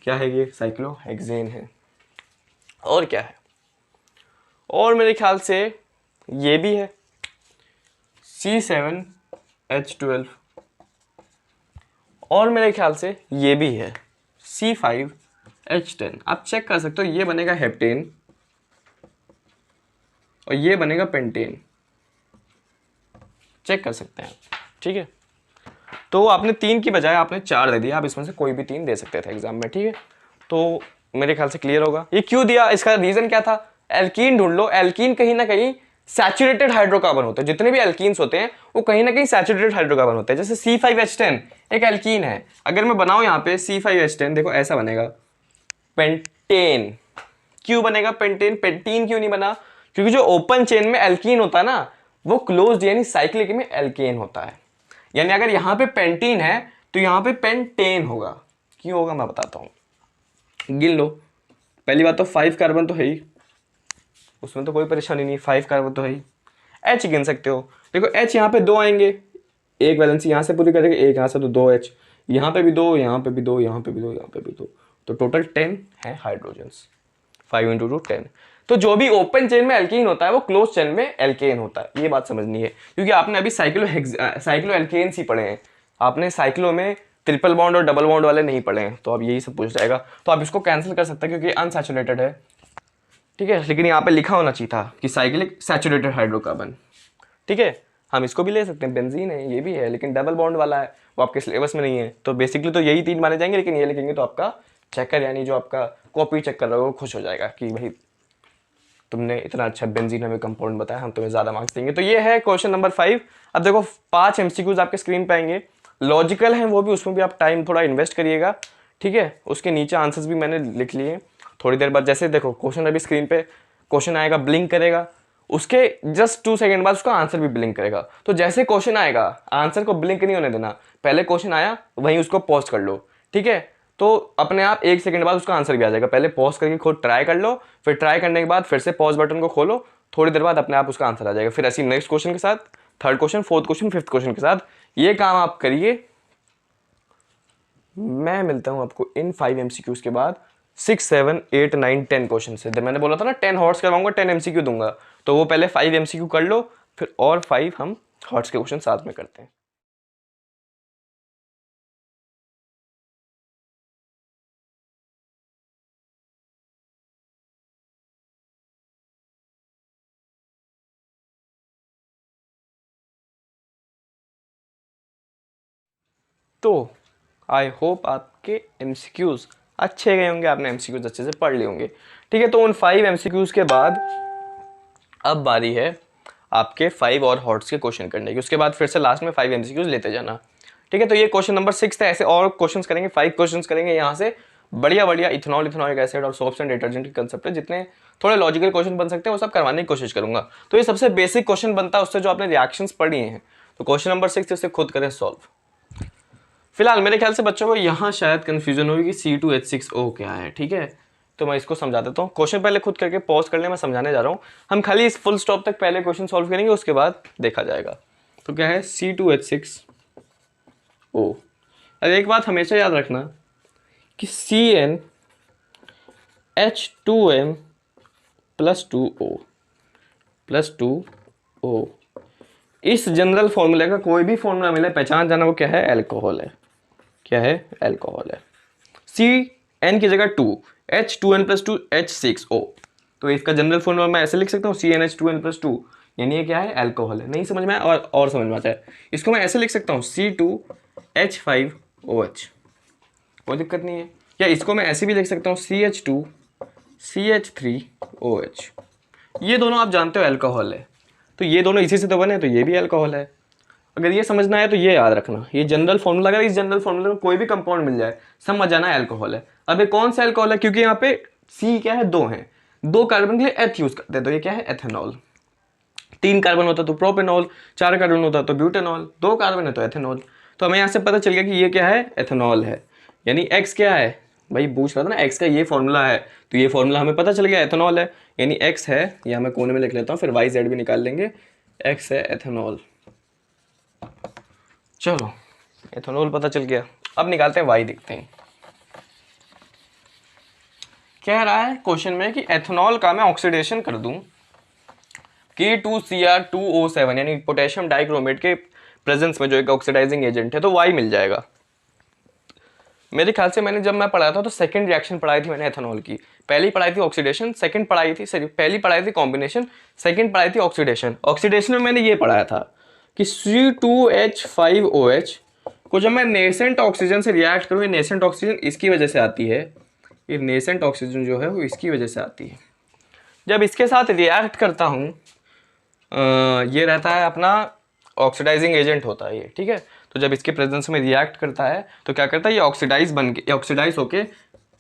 क्या है ये, साइक्लोहेक्सेन है। और क्या है, और मेरे ख्याल से ये भी है C7H12, और मेरे ख्याल से ये भी है C5H10। आप चेक कर सकते हो, ये बनेगा हेप्टेन और ये बनेगा पेंटेन, चेक कर सकते हैं। ठीक है, तो आपने 3 की बजाय आपने 4 दे दिया, आप इसमें से कोई भी 3 दे सकते थे एग्जाम में। ठीक है, तो मेरे ख्याल से क्लियर होगा। ये क्यों दिया, इसका रीजन क्या था, एल्कीन ढूंढ लो। एल्कीन कहीं ना कहीं सैचुरेटेड हाइड्रोकार्बन होते हैं, जितने भी एल्कीन्स होते हैं वो कहीं ना कहीं सैचुरेटेड हाइड्रोकार्बन होते हैं। जैसे C5H10 एक एल्कीन है, अगर मैं बनाऊं यहाँ पे C5H10, देखो ऐसा बनेगा पेंटेन। क्यों बनेगा पेंटेन, पेंटीन क्यों नहीं बना, क्योंकि जो ओपन चेन में एल्कीन होता है ना वो क्लोज्ड यानी साइक्लिक में एल्केन होता है। यानी अगर यहाँ पे पेंटीन है तो यहाँ पे पेंटेन होगा। क्यों होगा मैं बताता हूँ, गिन लो। पहली बात तो 5 कार्बन तो है ही, उसमें तो कोई परेशानी नहीं, 5 कार्बन तो है ही। H गिन सकते हो, देखो H यहाँ पे 2 आएंगे, एक वैलेंसी यहाँ से पूरी करेंगे, एक यहाँ से, तो 2 H, यहाँ पे भी 2, यहाँ पे भी 2, यहाँ पे भी 2, यहाँ पे भी 2, तो टोटल 10 है हाइड्रोजन्स। 5 × 2 10। तो जो भी ओपन चेन में एल्कीन होता है वो क्लोज चेन में एल्केन होता है, ये बात समझनी है। क्योंकि आपने अभी साइक्लो एल्केन्स ही पढ़े हैं, आपने साइक्लो में ट्रिपल बॉन्ड और डबल बॉन्ड वाले नहीं पढ़े हैं, तो अब यही सब पूछ जाएगा। तो आप इसको कैंसिल कर सकते हैं क्योंकि अनसैचुरेटेड है। ठीक है, लेकिन यहाँ पे लिखा होना चाहिए था कि साइक्लिक सैचुरेटेड हाइड्रोकार्बन। ठीक है, हम इसको भी ले सकते हैं, बेंजीन है, ये भी है, लेकिन डबल बॉन्ड वाला है, वो आपके सिलेबस में नहीं है। तो बेसिकली तो यही 3 माने जाएंगे, लेकिन ये लिखेंगे तो आपका चेकर यानी जो आपका कॉपी चेक कर रहा होगा वो खुश हो जाएगा कि भाई तुमने इतना अच्छा बेंजीन हमें कंपाउंड बताया, हम तुम्हें ज़्यादा मार्क्स देंगे। तो ये है क्वेश्चन नंबर 5। अब देखो 5 MCQs आपके स्क्रीन पे आएंगे, लॉजिकल हैं वो भी, उसमें भी आप टाइम थोड़ा इन्वेस्ट करिएगा। ठीक है, उसके नीचे आंसर्स भी मैंने लिख लिए थोड़ी देर बाद। जैसे देखो क्वेश्चन अभी स्क्रीन पे क्वेश्चन आएगा, ब्लिंक करेगा, उसके जस्ट 2 सेकंड बाद उसका आंसर भी ब्लिंक करेगा। तो जैसे क्वेश्चन आएगा आंसर को ब्लिंक नहीं होने देना, पहले क्वेश्चन आया वहीं उसको पॉज कर लो। ठीक है, तो अपने आप 1 सेकंड बाद उसका आंसर भी आ जाएगा। पहले पॉज करके खुद ट्राई कर लो, फिर ट्राई करने के बाद फिर से पॉज बटन को खोलो, थोड़ी देर बाद अपने आप उसका आंसर आ जाएगा। फिर ऐसी नेक्स्ट क्वेश्चन के साथ, third question, fourth question, fifth question के साथ ये काम आप करिए। मैं मिलता हूं आपको इन 5 MCQs के बाद 6, 7, 8, 9, 10 क्वेश्चन है। मैंने बोला था ना 10 हॉट्स करवाऊंगा, 10 एमसीक्यू दूंगा, तो वो पहले 5 एमसीक्यू कर लो, फिर और 5 हम हॉट्स के क्वेश्चन साथ में करते हैं। तो आई होप आपके एमसीक्यूज अच्छे गए होंगे, आपने एमसीक्यूज अच्छे से पढ़ लिए होंगे। ठीक है, तो उन 5 एमसीक्यूज के बाद अब बारी है आपके 5 और हॉट्स के क्वेश्चन करने की। उसके बाद फिर से लास्ट में 5 एमसीक्यूज लेते जाना। ठीक है, तो ये क्वेश्चन नंबर 6 था। ऐसे और क्वेश्चन करेंगे, 5 क्वेश्चन करेंगे यहाँ से, बढ़िया बढ़िया इथेनॉल, इथेनॉलिक एसिड और सोप्स एंड डिटर्जेंट के कंसेप्ट है, जितने थोड़े लॉजिकल क्वेश्चन बन सकते हैं वो सब करवाने की कोशिश करूंगा। तो ये सबसे बेसिक क्वेश्चन बनता है उससे जो आपने रिएक्शंस पढ़ी हैं। तो क्वेश्चन नंबर 6 इसे खुद करें सॉल्व। फिलहाल मेरे ख्याल से बच्चों को यहाँ शायद कंफ्यूजन होगी कि C2H6O क्या है। ठीक है, तो मैं इसको समझा देता हूँ। क्वेश्चन पहले खुद करके पॉज कर ले, मैं समझाने जा रहा हूँ। हम खाली इस फुल स्टॉप तक पहले क्वेश्चन सॉल्व करेंगे, उसके बाद देखा जाएगा। तो क्या है C2H6O। अब एक बात हमेशा याद रखना कि CnH2n +2O इस जनरल फॉर्मूले का कोई भी फॉर्मूला मिले, पहचान जाना वो क्या है, अल्कोहल है। क्या है, अल्कोहल है। CN की जगह 2, H2n+2 H6O, तो इसका जनरल फॉर्मूला मैं ऐसे लिख सकता हूँ CnH2n+2, यानी ये क्या है, अल्कोहल है। नहीं समझ में आया और समझ में आता है, इसको मैं ऐसे लिख सकता हूँ C2H5OH, कोई दिक्कत नहीं है। या इसको मैं ऐसे भी लिख सकता हूँ CH2CH3OH। ये दोनों आप जानते हो अल्कोहल है, तो ये दोनों इसी से तो बने, तो ये भी अल्कोहल है। अगर ये समझना है तो ये याद रखना, ये जनरल फॉर्मूला, अगर इस जनरल फॉर्मूले में कोई भी कंपाउंड मिल जाए, समझ जाना है अल्कोहल है। अब ये कौन सा अल्कोहल है, क्योंकि यहाँ पे C क्या है, 2 है, 2 कार्बन के लिए एथ यूज करते हैं, तो ये क्या है, एथेनॉल। 3 कार्बन होता तो प्रोपेनॉल, 4 कार्बन होता तो ब्यूटेनॉल, 2 कार्बन है तो एथेनॉल। तो हमें यहाँ से पता चल गया कि ये क्या है, एथेनॉल है। यानी X क्या है, भाई पूछ रहा था ना, X का ये फॉर्मूला है, तो ये फॉर्मूला हमें पता चल गया, एथेनॉल है। यानी X है, या मैं कोने में लिख लेता हूँ, फिर YZ भी निकाल लेंगे, X है एथेनॉल। चलो एथेनॉल पता चल गया, अब निकालते हैं Y, देखते हैं कह रहा है क्वेश्चन में कि एथेनॉल का मैं ऑक्सीडेशन कर दूं K2Cr2O7 यानी पोटेशियम डाइक्रोमेट के प्रेजेंस में, जो एक ऑक्सीडाइजिंग एजेंट है, तो Y मिल जाएगा। मेरे ख्याल से मैंने जब मैं पढ़ा था तो सेकंड रिएक्शन पढ़ाई थी मैंने एथेनॉल की। पहली पढ़ाई थी ऑक्सीडेशन, सेकंड पढ़ाई थी, सॉरी पहली पढ़ाई थी कॉम्बिनेशन, सेकंड पढ़ाई थी ऑक्सीडेशन। ऑक्सीडेशन में मैंने ये पढ़ाया था कि C2H5OH को जब मैं नेसेंट ऑक्सीजन से रिएक्ट करूँ, ये नेसेंट ऑक्सीजन इसकी वजह से आती है, ये नेसेंट ऑक्सीजन जो है वो इसकी वजह से आती है। जब इसके साथ रिएक्ट करता हूँ, ये रहता है अपना ऑक्सीडाइजिंग एजेंट होता है ये, ठीक है। तो जब इसके प्रेजेंस में रिएक्ट करता है तो क्या करता है, ये ऑक्सीडाइज होके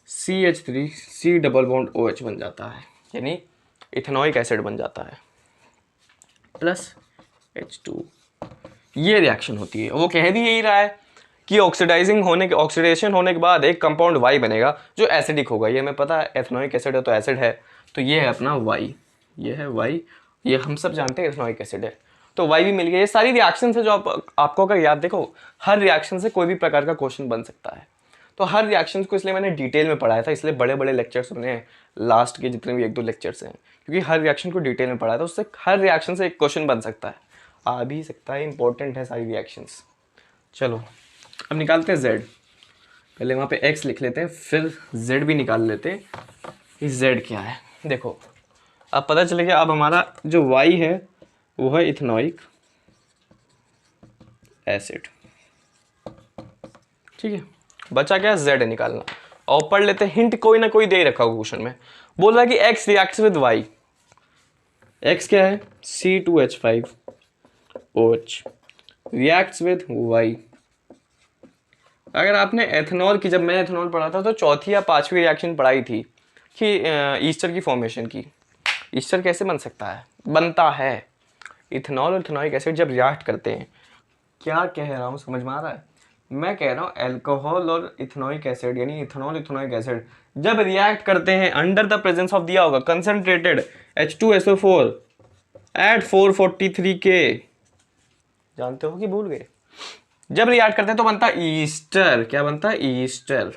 CH3C डबल बॉन्ड OH बन जाता है, यानी इथेनॉइक एसिड बन जाता है, प्लस H2। ये रिएक्शन होती है। वो कह भी यही रहा है कि ऑक्सीडेशन होने के बाद एक कंपाउंड Y बनेगा जो एसिडिक होगा। ये हमें पता है, एथेनॉइक एसिड है तो एसिड है, तो ये है अपना Y, ये है Y, ये हम सब जानते हैं एथेनॉइक एसिड है, तो Y भी मिल गया। ये सारी रिएक्शन है जो आपको अगर याद, देखो हर रिएक्शन से कोई भी प्रकार का क्वेश्चन बन सकता है। तो हर रिएक्शन को इसलिए मैंने डिटेल में पढ़ाया था, इसलिए बड़े बड़े लेक्चर्स बने लास्ट के जितने भी 1-2 लेक्चर्स हैं, क्योंकि हर रिएक्शन को डिटेल में पढ़ाया था। उससे हर रिएक्शन से एक क्वेश्चन बन सकता है, आ भी सकता है, इंपॉर्टेंट है सारी रिएक्शंस। चलो अब निकालते हैं Z। पहले वहाँ पे X लिख लेते हैं, फिर Z भी निकाल लेते हैं कि Z क्या है। देखो अब पता चलेगा, अब हमारा जो Y है वो है इथेनॉइक एसिड, ठीक है। बचा क्या, Z निकालना। और पढ़ लेते हैं, हिंट कोई ना कोई दे रखा होगा क्वेश्चन में। बोल रहा है कि X reacts with Y। X क्या है, C2H5OH रिएक्ट्स विद Y। अगर आपने एथेनॉल की, जब मैं एथेनॉल पढ़ा था तो चौथी या पांचवी रिएक्शन पढ़ाई थी कि ईस्टर की फॉर्मेशन की। ईस्टर कैसे बन सकता है, बनता है, इथेनॉल और इथेनॉइक एसिड जब रिएक्ट करते हैं। क्या कह रहा हूँ, समझ में आ रहा है? मैं कह रहा हूँ अल्कोहल और इथेनॉइक एसिड यानी इथेनॉल इथेनॉइक एसिड जब रिएक्ट करते हैं अंडर द प्रेजेंस ऑफ, दिया होगा कंसंट्रेटेड H2SO4 एट 443 K, जानते हो कि भूल गए? जब रिएक्ट करते हैं तो बनता है ईस्टर। क्या बनता है, ईस्टर।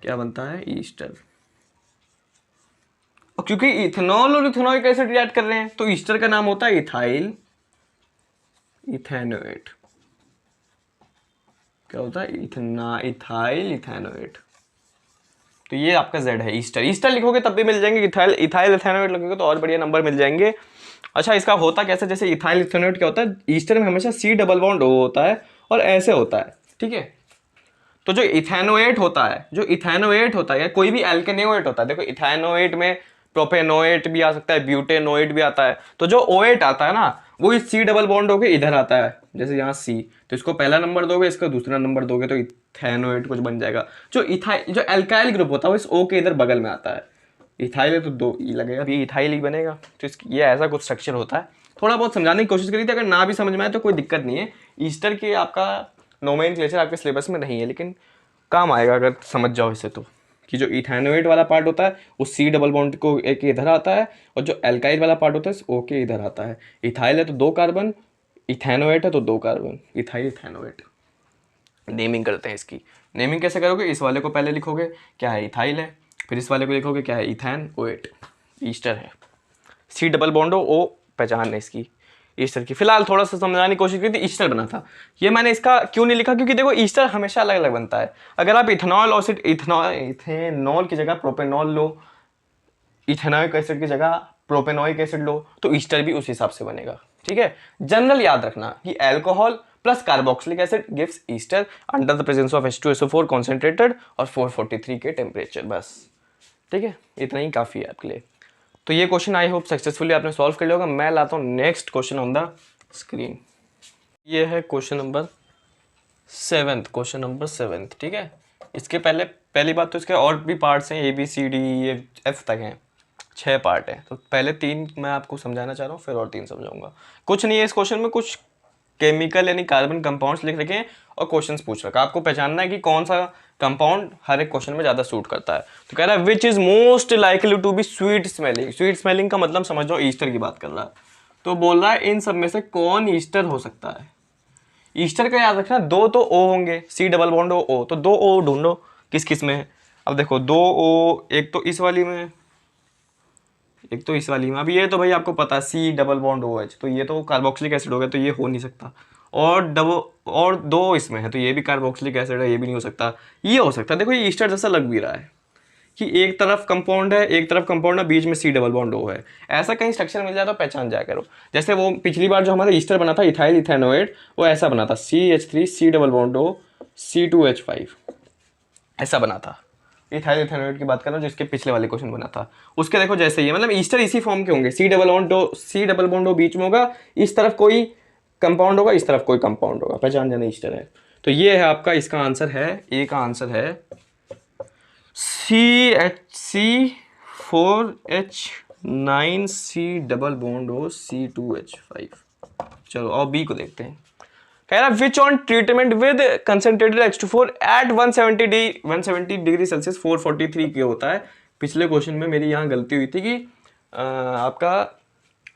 क्या बनता है, ईस्टर। और क्योंकि इथेनॉल और इथेनॉइक एसिड रिएक्ट कर रहे हैं तो ईस्टर का नाम होता है इथाइल इथेनोएट। क्या होता है, इथाइल इथेनोएट। तो ये आपका Z है, ईस्टर। ईस्टर लिखोगे तब भी मिल जाएंगे, इथाइल इथाइल इथेनोएट लिखोगे तो और बढ़िया नंबर मिल जाएंगे। अच्छा, इसका होता कैसे, जैसे इथाइल इथेनोएट क्या होता है, ईस्टर में हमेशा C डबल बॉन्ड O होता है और ऐसे होता है, ठीक है। तो जो इथेनोएट होता है, जो इथेनोएट होता है, या कोई भी एल्केनोएट होता है, देखो इथेनोएट में प्रोपेनोएट भी आ सकता है, ब्यूटेनोएट भी आता है। तो जो ओएट आता है ना, वो इस C डबल बॉन्ड होके इधर आता है, जैसे यहाँ C, तो इसको पहला नंबर दोगे, इसका दूसरा नंबर दोगे, तो इथेनोएट कुछ बन जाएगा। जो जो एल्काइल ग्रुप होता है वो इस O के इधर बगल में आता है। इथाइल है तो 2 E लगेगा, ये इथाइल ही बनेगा। तो ये ऐसा कुछ स्ट्रक्चर होता है। थोड़ा बहुत समझाने की कोशिश करी थी, अगर ना भी समझ में आए तो कोई दिक्कत नहीं है। ईस्टर के आपका नोमेनक्लेचर आपके सिलेबस में नहीं है, लेकिन काम आएगा अगर समझ जाओ इसे। तो कि जो इथेनोएट वाला पार्ट होता है वो C डबल बॉन्ड को एक इधर आता है, और जो एल्काइल वाला पार्ट होता है O के इधर आता है। इथाइल है तो 2 कार्बन, इथेनोएट है तो 2 कार्बन, इथाइल इथेनोएट। नेमिंग करते हैं इसकी। नेमिंग कैसे करोगे, इस वाले को पहले लिखोगे क्या है, इथाइल है, फिर इस वाले को लिखोगे क्या है, इथेनोएट। ईस्टर है, C डबल बॉन्ड O पहचान है इसकी, ईस्टर की। फिलहाल थोड़ा सा समझाने की कोशिश की थी, ईस्टर बना था। ये मैंने इसका क्यों नहीं लिखा, क्योंकि देखो ईस्टर हमेशा अलग अलग बनता है। अगर आप इथेनॉल एसिड इथेनॉल की जगह प्रोपेनॉल लो, इथेनॉइक एसिड की जगह प्रोपेनॉइक एसिड लो, तो ईस्टर भी उस हिसाब से बनेगा, ठीक है। जनरल याद रखना कि alcohol plus carboxylic acid gives Easter under the presence of H2SO4 concentrated और 443 के टेम्परेचर, बस, ठीक है। इतना ही काफ़ी है आपके लिए। तो ये क्वेश्चन आई होप सक्सेसफुली आपने सॉल्व कर लिया होगा। मैं लाता हूँ next question on the screen. ये है क्वेश्चन नंबर 7, ठीक है। इसके पहले पहली बात तो इसके और भी पार्ट्स हैं, ABCD F तक हैं, 6 पार्ट हैं। तो पहले 3 मैं आपको समझाना चाह रहा हूँ, फिर और 3 समझाऊंगा। कुछ नहीं है इस क्वेश्चन में, कुछ केमिकल यानी कार्बन कंपाउंड्स लिख रखे हैं और क्वेश्चंस पूछ रखा है। आपको पहचानना है कि कौन सा कंपाउंड हर एक क्वेश्चन में ज़्यादा सूट करता है। तो कह रहा है which is most likely to be sweet smelling. Sweet smelling का मतलब समझ लो ईस्टर की बात कर रहा है। तो बोल रहा है इन सब में से कौन ईस्टर हो सकता है। ईस्टर का याद रखना, 2 तो O होंगे, C डबल बॉन्ड O, तो 2 O ढूंढो किस किस में है। अब देखो 2 O, एक तो इस वाली में, एक तो इस वाली में। अब ये तो भाई आपको पता है C डबल बॉन्ड OH, तो ये तो कार्बोक्सिलिक एसिड हो गया, तो ये हो नहीं सकता। और 2 इसमें है, तो ये भी कार्बोक्सिलिक एसिड है, ये भी नहीं हो सकता। ये हो सकता है, देखो ये ईस्टर जैसा लग भी रहा है कि एक तरफ कंपाउंड है, एक तरफ कंपाउंड है, बीच में C डबल बॉन्ड O है। ऐसा कहीं स्ट्रक्चर मिल जाए तो पहचान जाया करो। जैसे वो पिछली बार जो हमारा ईस्टर बना था इथाइल इथेनोएट, वो ऐसा बना था, CH3 C double bond O C2H5, ऐसा बना था। इथाइल इथेनोएट की बात कर रहा हूँ जिसके पिछले वाले क्वेश्चन बना था, उसके देखो जैसे ही, मतलब ईस्टर इसी फॉर्म के होंगे। C डबल बॉन्ड O बीच में होगा, इस तरफ कोई कंपाउंड होगा, इस तरफ कोई कंपाउंड होगा, पहचान जाना ईस्टर है। तो ये है आपका, इसका आंसर है, ए का आंसर है CH4H9 C double bond O C2H5। चलो और बी को देखते हैं। कह रहा which on treatment with concentrated H2 at 170 degree Celsius 443 के होता है। पिछले क्वेश्चन में मेरी यहाँ गलती हुई थी कि आपका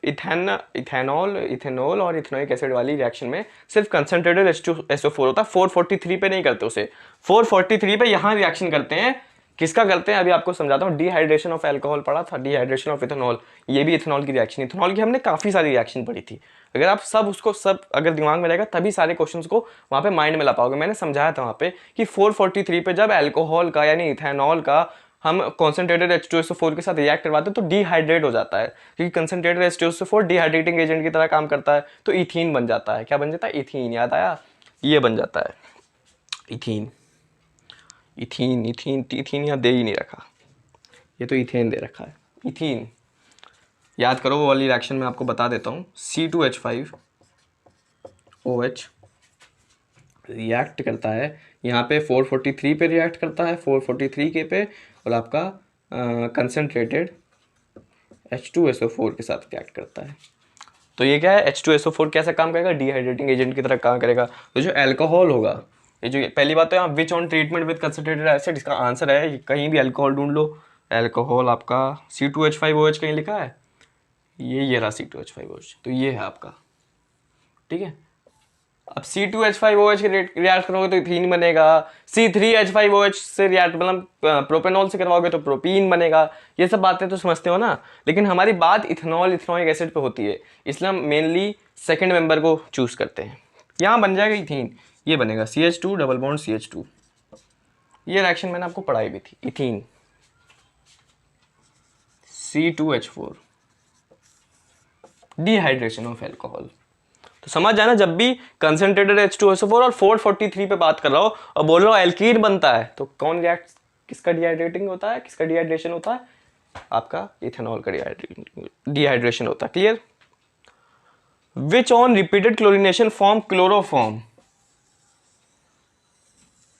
इथेनॉल और इथेनोइक एसिड वाली रिएक्शन में सिर्फ कंसंट्रेटेड H2SO4 होता है, 443 पे नहीं करते उसे, 443 पे यहाँ रिएक्शन करते हैं। किसका करते हैं अभी आपको समझाता हूँ। डिहाइड्रेशन ऑफ अल्कोहल पढ़ा था, डिहाइड्रेशन ऑफ इथेनॉल, ये भी इथेनॉल की रिएक्शन। इथेनॉल की हमने काफ़ी सारी रिएक्शन पढ़ी थी। अगर आप सब अगर दिमाग में रहेगा तभी सारे क्वेश्चंस को वहाँ पे माइंड में ला पाओगे। मैंने समझाया था वहाँ पे कि 443 पे जब अल्कोहल का यानी इथेनॉल का हम कॉन्सेंट्रेटेड H2SO4 के साथ रिएक्ट करवाते हैं तो डिहाइड्रेट हो जाता है, क्योंकि कंसंट्रेटेड H2SO4 डिहाइड्रेटिंग एजेंट की तरह काम करता है, तो इथीन बन जाता है। क्या बन जाता है, इथीन। याद आया, ये बन जाता है इथीन। इथीन इथीन इथीन यहाँ दे ही नहीं रखा, ये तो इथेन दे रखा है, इथीन। याद करो वो वाली रिएक्शन में आपको बता देता हूँ। C2H5OH रिएक्ट करता है यहाँ पे 443 पे रिएक्ट करता है, 443 के पे, और आपका कंसनट्रेटेड H2SO4 के साथ रिएक्ट करता है। तो ये क्या है, H2SO4 कैसा काम करेगा, डिहाइड्रेटिंग एजेंट की तरह काम करेगा। तो जो अल्कोहल होगा, ये जो पहली बात तो यहाँ which on treatment with concentrated acid, इसका आंसर है, कहीं भी अल्कोहल ढूंढ लो, अल्कोहल आपका C2H5OH कहीं लिखा है, ये रहा C2H5OH, तो ये है आपका, ठीक है। अब C2H5OH के रिएक्ट करोगे तो इथीन बनेगा, C3H5OH से रिएक्ट मतलब प्रोपेनॉल से करवाओगे तो प्रोपीन बनेगा। ये सब बातें तो समझते हो ना, लेकिन हमारी बात इथेनॉल इथेनॉइक एसिड पे होती है, इसलिए हम मेनली सेकेंड मेंबर को चूज करते हैं। यहाँ बन जाएगा इथीन, ये बनेगा CH2 डबल बॉन्ड CH2। ये रिएक्शन मैंने आपको पढ़ाई भी थी, ethene C2H4, dehydration of alcohol. तो समझ जाना, जब भी कंसंट्रेटेड H2SO4 और 443 पे बात कर रहा हो और बोल रहा हो एल्कीन बनता है, तो कौन रिएक्ट, किसका डिहाइड्रेटिंग होता है, किसका डिहाइड्रेशन होता है, आपका इथेनॉल का डिहाइड्रेशन होता है। Clear? Which on repeated chlorination form chloroform.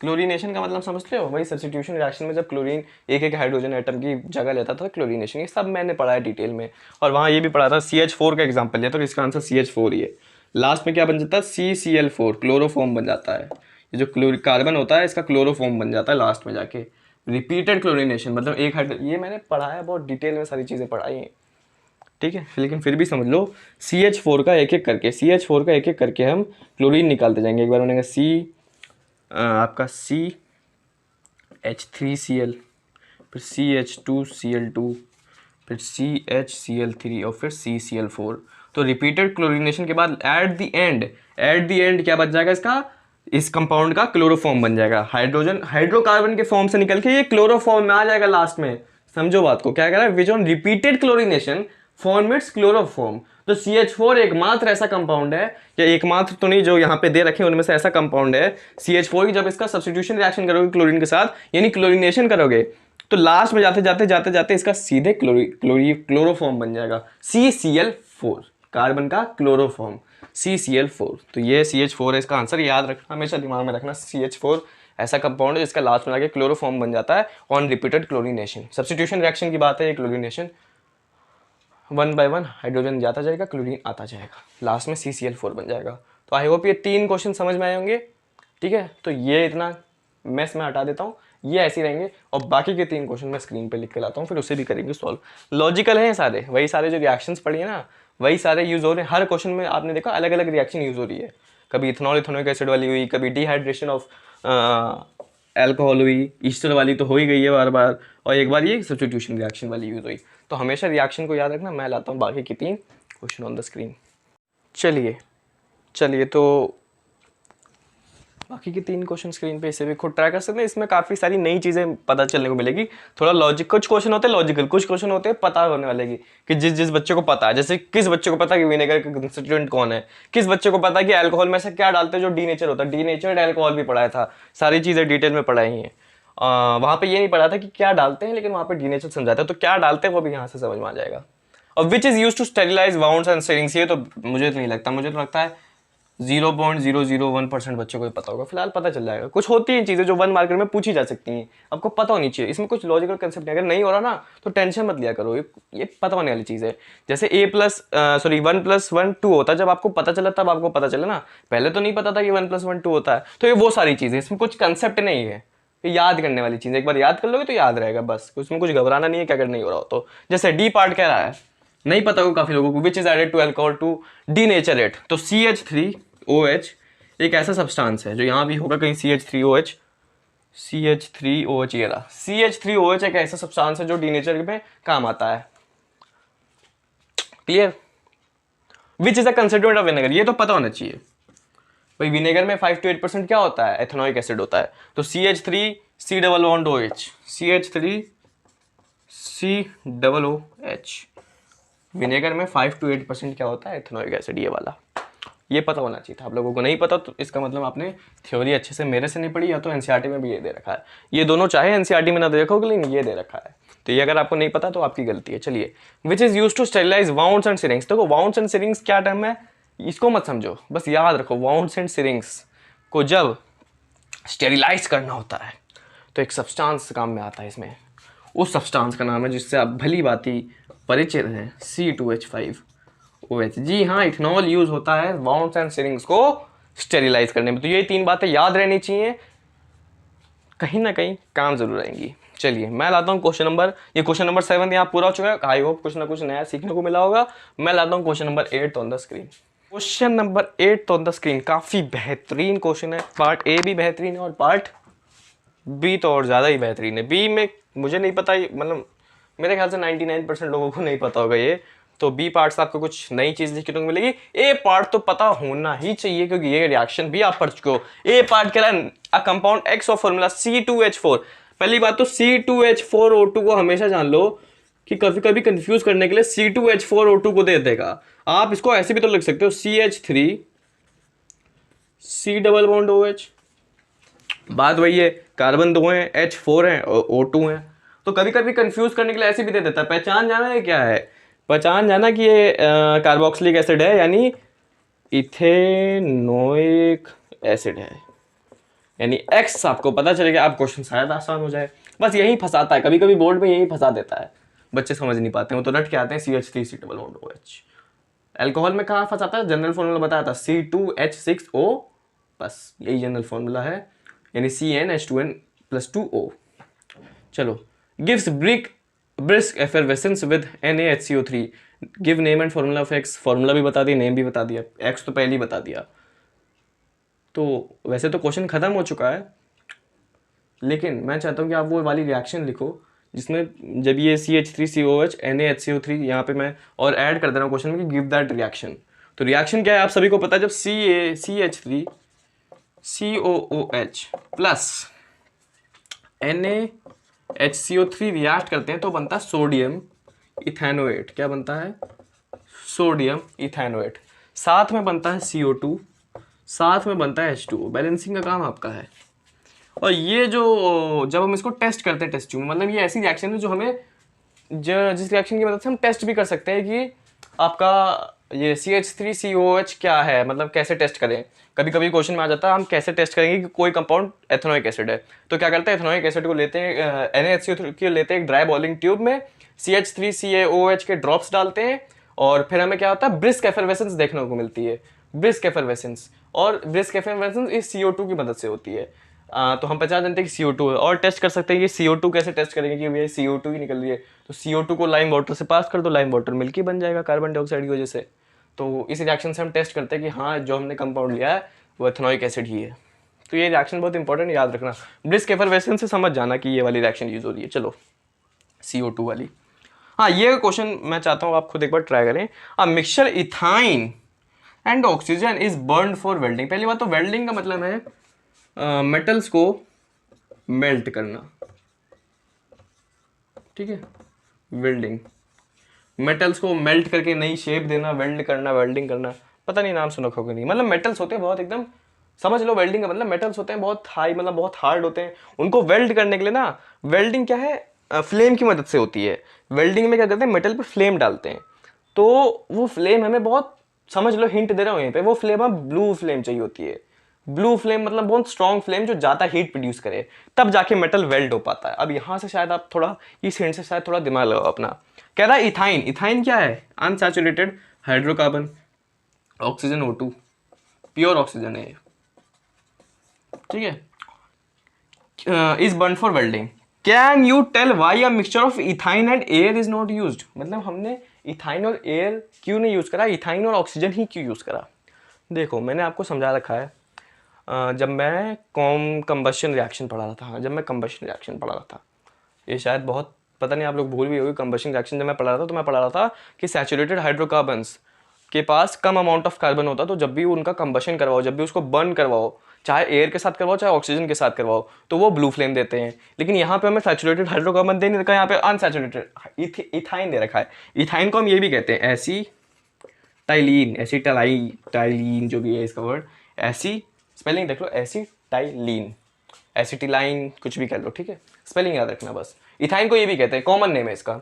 Chlorination का मतलब समझते हो, वही सब्स्टिट्यूशन रिएक्शन में जब क्लोरीन एक एक हाइड्रोजन एटम की जगह लेता था, क्लोरीनेशन। ये सब मैंने पढ़ा है डिटेल में, और वहाँ ये भी पढ़ा था। CH4 का एग्जांपल लिया, तो इसका आंसर CH4 ही है। लास्ट में क्या बन जाता है, CCl4, क्लोरोफॉर्म बन जाता है। ये जो कार्बन होता है इसका क्लोरोफॉर्म बन जाता है लास्ट में जाके। रिपीटेड क्लोरीनेशन मतलब एक ये मैंने पढ़ा है, बहुत डिटेल में सारी चीज़ें पढ़ाई हैं, ठीक है। लेकिन फिर भी समझ लो, CH4 का एक एक करके, CH4 का एक एक करके हम क्लोरीन निकालते जाएंगे। एक बार बनेगा आपका CH3Cl, फिर CH2Cl2, फिर CHCl3 और फिर CCl4। तो रिपीटेड क्लोरीनेशन के बाद एट द एंड क्या बच जाएगा इसका, इस कंपाउंड का क्लोरोफॉर्म बन जाएगा। हाइड्रोजन हाइड्रोकार्बन के फॉर्म से निकल के ये क्लोरोफॉर्म में आ जाएगा लास्ट में। समझो बात को, क्या कह रहा है, which on repeated chlorination form its chloroform. तो CH4 एकमात्र ऐसा कंपाउंड है, या एकमात्र तो नहीं, जो यहाँ पे दे रखे हैं उनमें से ऐसा कंपाउंड है CH4 की, जब इसका सब्स्टिट्यूशन रिएक्शन करोगे क्लोरीन के साथ, यानी क्लोरीनेशन करोगे, तो लास्ट में जाते जाते इसका सीधे क्लोरोफॉर्म बन जाएगा, CCl4, कार्बन का क्लोरोफॉर्म CCl4। तो ये CH4 है, इसका आंसर याद रखना, हमेशा दिमाग में रखना। CH4 ऐसा कंपाउंड है जिसका लास्ट में आके क्लोरोफॉर्म बन जाता है on repeated chlorination. Substitution reaction की बात है, ये क्लोरीनेशन 1 by 1 हाइड्रोजन जाता जाएगा, क्लोरीन आता जाएगा, लास्ट में CCl4 बन जाएगा। तो आई होप ये 3 क्वेश्चन समझ में आए होंगे, ठीक है। तो ये इतना मैस में हटा देता हूँ, ये ऐसे ही रहेंगे, और बाकी के 3 क्वेश्चन मैं स्क्रीन पे लिख के लाता हूँ, फिर उसे भी करेंगे सॉल्व। लॉजिकल हैं सारे, वही सारे जो रिएक्शंस पढ़ी है ना, वही सारे यूज़ हो रहे हैं। हर क्वेश्चन में आपने देखा अलग अलग रिएक्शन यूज़ हो रही है, कभी इथेनॉल इथेनॉइक एसिड वाली हुई, कभी डिहाइड्रेशन ऑफ एल्कोहल हुई, ईस्टर वाली तो हो ही गई है बार बार, और एक बार ये सब्स्टिट्यूशन रिएक्शन वाली यूज़ हुई। तो हमेशा रिएक्शन को याद रखना। मैं लाता हूँ बाकी की 3 क्वेश्चन ऑन द स्क्रीन। चलिए तो बाकी के 3 क्वेश्चन स्क्रीन पे इसे भी खुद ट्राई कर सकते हैं। इसमें काफ़ी सारी नई चीज़ें पता चलने को मिलेगी। थोड़ा लॉजिक, कुछ क्वेश्चन होते हैं लॉजिकल, कुछ क्वेश्चन होते हैं पता होने वाले कि जिस बच्चे को पता है, जैसे किस बच्चे को पता है कि विनेगर का कंस्टिट्यूएंट कौन है, किस बच्चे को पता है कि अल्कोहल में से क्या डालते हैं जो डीनेचर होता है। डीनेचर्ड अल्कोहल भी पढ़ाया था, सारी चीज़ें डिटेल में पढ़ाई हैं। वहाँ पे ये नहीं पढ़ा था कि क्या डालते हैं, लेकिन वहाँ पे डीनेचर समझाता है, तो क्या डालते हैं वो भी यहाँ से समझ में आ जाएगा। और which is use to sterilise wounds and syringes, ये तो मुझे तो नहीं लगता, मुझे तो लगता है 0.001% बच्चों को पता होगा, फिलहाल पता चल जाएगा। कुछ होती हैं चीज़ें जो 1 मार्कर में पूछी जा सकती हैं, आपको पता होनी चाहिए। इसमें कुछ लॉजिकल कंसेप्ट अगर नहीं हो रहा ना तो टेंशन मत लिया करो, ये पता होने वाली चीज़ है। जैसे 1 + 1 2 होता है, जब आपको पता चला तब आपको पता चला ना, पहले तो नहीं पता था कि 1 + 1 2 होता है। तो ये वो सारी चीज़ें, इसमें कुछ कंसेप्ट नहीं है, ये याद करने वाली चीज़ है। एक बार याद कर लोगे तो याद रहेगा, बस उसमें कुछ घबराना नहीं है कि अगर नहीं हो रहा हो तो। जैसे डी पार्ट कह रहा है, नहीं पता होगा काफ़ी लोगों को, which is added to alcohol to denature it. तो CH3OH एक ऐसा सब्सटेंस है जो यहाँ भी होगा कहीं, CH3OH ये रहा। CH3OH एक ऐसा सब्सटेंस है जो डीनेचर में काम आता है। Clear? Which is a constituent of vinegar, ये तो पता होना चाहिए भाई। विनेगर में 5 to 8% क्या होता है, एथेनोइक एसिड होता है। तो CH3COOH, CH3COOH, विनेगर में 5 to 8% क्या होता है, एथेनोइक एसिड, ये वाला। ये पता होना चाहिए था आप लोगों को। नहीं पता तो इसका मतलब आपने थ्योरी अच्छे से मेरे से नहीं पढ़ी, या तो एनसीईआरटी में भी ये दे रखा है। ये दोनों चाहे एनसीईआरटी में ना देखो, लेकिन ये दे रखा है, तो ये अगर आपको नहीं पता तो आपकी गलती है। चलिए, which is use to sterilise wounds and syringes. देखो वाउंड्स एंड सिरिंग्स क्या टर्म है, इसको मत समझो, बस याद रखो वाउंड्स एंड सिरिंग्स को जब स्टेरिलाइज करना होता है तो एक सब्सटेंस काम में आता है। इसमें उस सब्सटेंस का नाम है जिससे आप भली भांति परिचित हैं, C2H5OH। जी हाँ, इथेनॉल यूज होता है वाउंड्स एंड सिरिंग्स को स्टेरिलाइज करने में। तो ये 3 बातें याद रहनी चाहिए, कहीं ना कहीं काम जरूर आएंगी। चलिए मैं लाता हूँ क्वेश्चन नंबर, ये क्वेश्चन नंबर 7 यहाँ पूरा हो चुका है। आई होप कुछ ना कुछ नया सीखने को मिला होगा। मैं लाता हूँ question number 8 on the screen. Question number 8 on the screen, काफी बेहतरीन क्वेश्चन है। पार्ट ए भी बेहतरीन है और पार्ट बी तो और ज़्यादा ही बेहतरीन है। बी में मुझे नहीं पता, मतलब मेरे ख्याल से 99% लोगों को नहीं पता होगा ये, तो बी पार्ट से आपको कुछ नई चीज़ देखने को मिलेगी। ए पार्ट तो पता होना ही चाहिए क्योंकि ये रिएक्शन भी आप पढ़ चुके हो। ए पार्ट कह रहा है a compound x of formula C2H4। पहली बात तो C2H4O2 को हमेशा जान लो कि कभी कभी कंफ्यूज करने के लिए C2H4O2 को दे देगा। आप इसको ऐसे भी तो लिख सकते हो CH3 C double bond OH। बात वही है, कार्बन 2 हैं, H4 हैं और O2 हैं, तो कभी कभी कंफ्यूज करने के लिए ऐसे भी दे देता है। पहचान जाना है क्या है, पहचान जाना कि ये कार्बोक्सिलिक एसिड है यानी इथेनोइक एसिड है, यानी X आपको पता चलेगा, आप क्वेश्चन शायद आसान हो जाए। बस यही फंसाता है, कभी कभी बोर्ड में यही फंसा देता है, बच्चे समझ नहीं पाते हैं, वो तो रट के आते हैं CH3 C double bond OH। Alcohol में कहाँ फंसाता है, जनरल फॉर्मूला बताया था C2H6O, बस यही जनरल फॉर्मूला है, यानी CnH2n+2O। चलो, gives brisk effervescence with NaHCO3, give name and formula of X। Formula भी बता दिया, नेम भी बता दिया, X तो पहले ही बता दिया। तो वैसे तो क्वेश्चन खत्म हो चुका है, लेकिन मैं चाहता हूँ कि आप वो वाली रिएक्शन लिखो जिसमें जब ये CH3COH NaHCO3 यहाँ पे मैं और ऐड कर दे रहा हूँ क्वेश्चन में कि गिव दैट रिएक्शन। तो रिएक्शन क्या है आप सभी को पता है, जब CH3COOH प्लस NaHCO3 रिएक्ट करते हैं तो बनता है सोडियम इथेनोएट। क्या बनता है, सोडियम इथेनोएट। साथ में बनता है CO2, साथ में बनता है H2O। बैलेंसिंग का काम आपका है। और ये जो जब हम इसको टेस्ट करते हैं टेस्ट ट्यूब में, मतलब ये ऐसी रिएक्शन है जो हमें जिस रिएक्शन की मदद से हम टेस्ट भी कर सकते हैं कि आपका ये CH3COH क्या है, मतलब कैसे टेस्ट करें। कभी कभी क्वेश्चन में आ जाता है हम कैसे टेस्ट करेंगे कि कोई कंपाउंड एथेनोइक एसिड है, तो क्या करते हैं एथेनोइक एसिड को लेते हैं, NaHCO3 को लेते हैं एक ड्राई बॉइलिंग ट्यूब में, CH3CaOH के ड्रॉप्स डालते हैं और फिर हमें क्या होता है ब्रिस्क एफरवेसेंस देखने को मिलती है। ब्रिस्क एफरवेसेंस, और ब्रिस्क एफरवेसेंस इस CO2 की मदद से होती है। तो हम पहचान जानते हैं कि CO2 है और टेस्ट कर सकते हैं कि CO2 कैसे टेस्ट करेंगे कि भैया CO2 ही निकल रही है, तो CO2 को लाइम वाटर से पास कर दो, लाइम वाटर मिल्की बन जाएगा कार्बन डाइऑक्साइड की वजह से। तो इस रिएक्शन से हम टेस्ट करते हैं कि हाँ जो हमने कंपाउंड लिया है वो एथेनोइक एसिड ही है। तो ये रिएक्शन बहुत इंपॉर्टेंट, याद रखना। ब्रिस्क एफरवेसेंस से समझ जाना कि ये वाली रिएक्शन यूज हो रही है। चलो CO2 वाली, हाँ ये क्वेश्चन मैं चाहता हूँ आप खुद एक बार ट्राई करें। A mixture ethyne and oxygen is burn for welding. पहली बात तो वेल्डिंग का मतलब है मेटल्स को मेल्ट करना, ठीक है, वेल्डिंग, मेटल्स को मेल्ट करके नई शेप देना, वेल्ड करना, वेल्डिंग करना, पता नहीं नाम सुना होगा नहीं। मतलब मेटल्स होते हैं बहुत एकदम, समझ लो वेल्डिंग का मतलब मेटल्स होते हैं बहुत हाई, मतलब बहुत हार्ड होते हैं, उनको वेल्ड करने के लिए ना, वेल्डिंग क्या है फ्लेम की मदद से होती है। वेल्डिंग में क्या करते हैं मेटल पर फ्लेम डालते हैं, तो वो फ्लेम हमें बहुत, समझ लो हिंट दे रहा हूँ यहीं पे, वो फ्लेम हमें ब्लू फ्लेम चाहिए होती है। ब्लू फ्लेम मतलब बहुत स्ट्रॉन्ग फ्लेम जो ज़्यादा हीट प्रोड्यूस करे, तब जाके मेटल वेल्ड हो पाता है। अब यहाँ से शायद आप थोड़ा, इस हिंट से शायद थोड़ा दिमाग लगाओ अपना। कह रहा है इथाइन, इथाइन क्या है, unsaturated hydrocarbon, oxygen O2, pure oxygen है, ठीक है, is burn for welding. Can you tell why a mixture of ethyne and air is not used. मतलब हमने इथाइन और एयर क्यों नहीं यूज करा, इथाइन और ऑक्सीजन ही क्यों यूज करा। देखो मैंने आपको समझा रखा है, जब मैं कंबशन रिएक्शन पढ़ा रहा था, जब मैं कंबशन रिएक्शन पढ़ा रहा था, ये शायद बहुत पता नहीं आप लोग भूल भी होगी, कंबशन रिएक्शन जब मैं पढ़ा रहा था तो मैं पढ़ा रहा था कि सैचुरेटेड हाइड्रोकार्बन्स के पास कम अमाउंट ऑफ कार्बन होता, तो जब भी उनका कंबशन करवाओ, जब भी उसको बर्न करवाओ, चाहे एयर के साथ करवाओ चाहे ऑक्सीजन के साथ करवाओ, तो वो ब्लू फ्लेम देते हैं। लेकिन यहाँ पे हमें सैचुरेटेड हाइड्रोकार्बन दे नहीं रखा है, यहाँ पे अनसैचुरेटेड इथाइन दे रखा है। इथाइन को हम ये भी कहते हैं एसीटाइलीन, एसीटाइलीन जो भी है इसका वर्ड, ऐसी स्पेलिंग देख लो, एसीटाइलीन, एसिटिलाइन कुछ भी कह लो, ठीक है, स्पेलिंग याद रखना बस। इथाइन को ये भी कहते हैं, कॉमन नेम है इसका,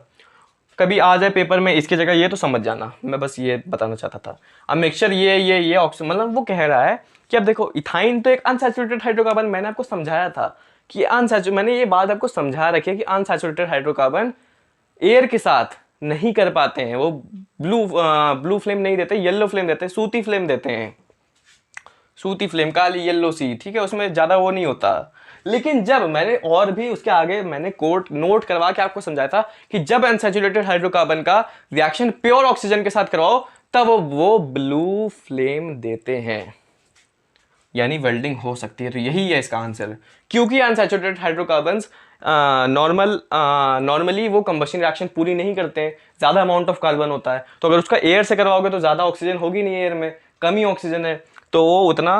कभी आ जाए पेपर में इसकी जगह ये तो समझ जाना, मैं बस ये बताना चाहता था। अब मिक्सचर ये ऑक्सीजन, मतलब वो कह रहा है कि अब देखो इथाइन तो एक अनसैचुरेटेड हाइड्रोकार्बन, मैंने आपको समझाया था कि मैंने ये बात आपको समझा रखी है कि अनसैचुरेटेड हाइड्रोकार्बन एयर के साथ नहीं कर पाते हैं, वो ब्लू फ्लेम नहीं देते, येलो फ्लेम देते हैं, सूती फ्लेम देते हैं, सूती फ्लेम, काली येलो सी, ठीक है, उसमें ज़्यादा वो नहीं होता। लेकिन जब मैंने और भी उसके आगे मैंने कोट नोट करवा के आपको समझाया था कि जब अनसैचुरेटेड हाइड्रोकार्बन का रिएक्शन प्योर ऑक्सीजन के साथ करवाओ तब वो ब्लू फ्लेम देते हैं, यानी वेल्डिंग हो सकती है। तो यही है इसका आंसर, क्योंकि अनसैचुरेटेड हाइड्रोकार्बन्स नॉर्मली वो कंबशन रिएक्शन पूरी नहीं करते हैं, ज़्यादा अमाउंट ऑफ कार्बन होता है। तो अगर उसका एयर से करवाओगे तो ज़्यादा ऑक्सीजन होगी नहीं एयर में, कम ही ऑक्सीजन है, तो वो उतना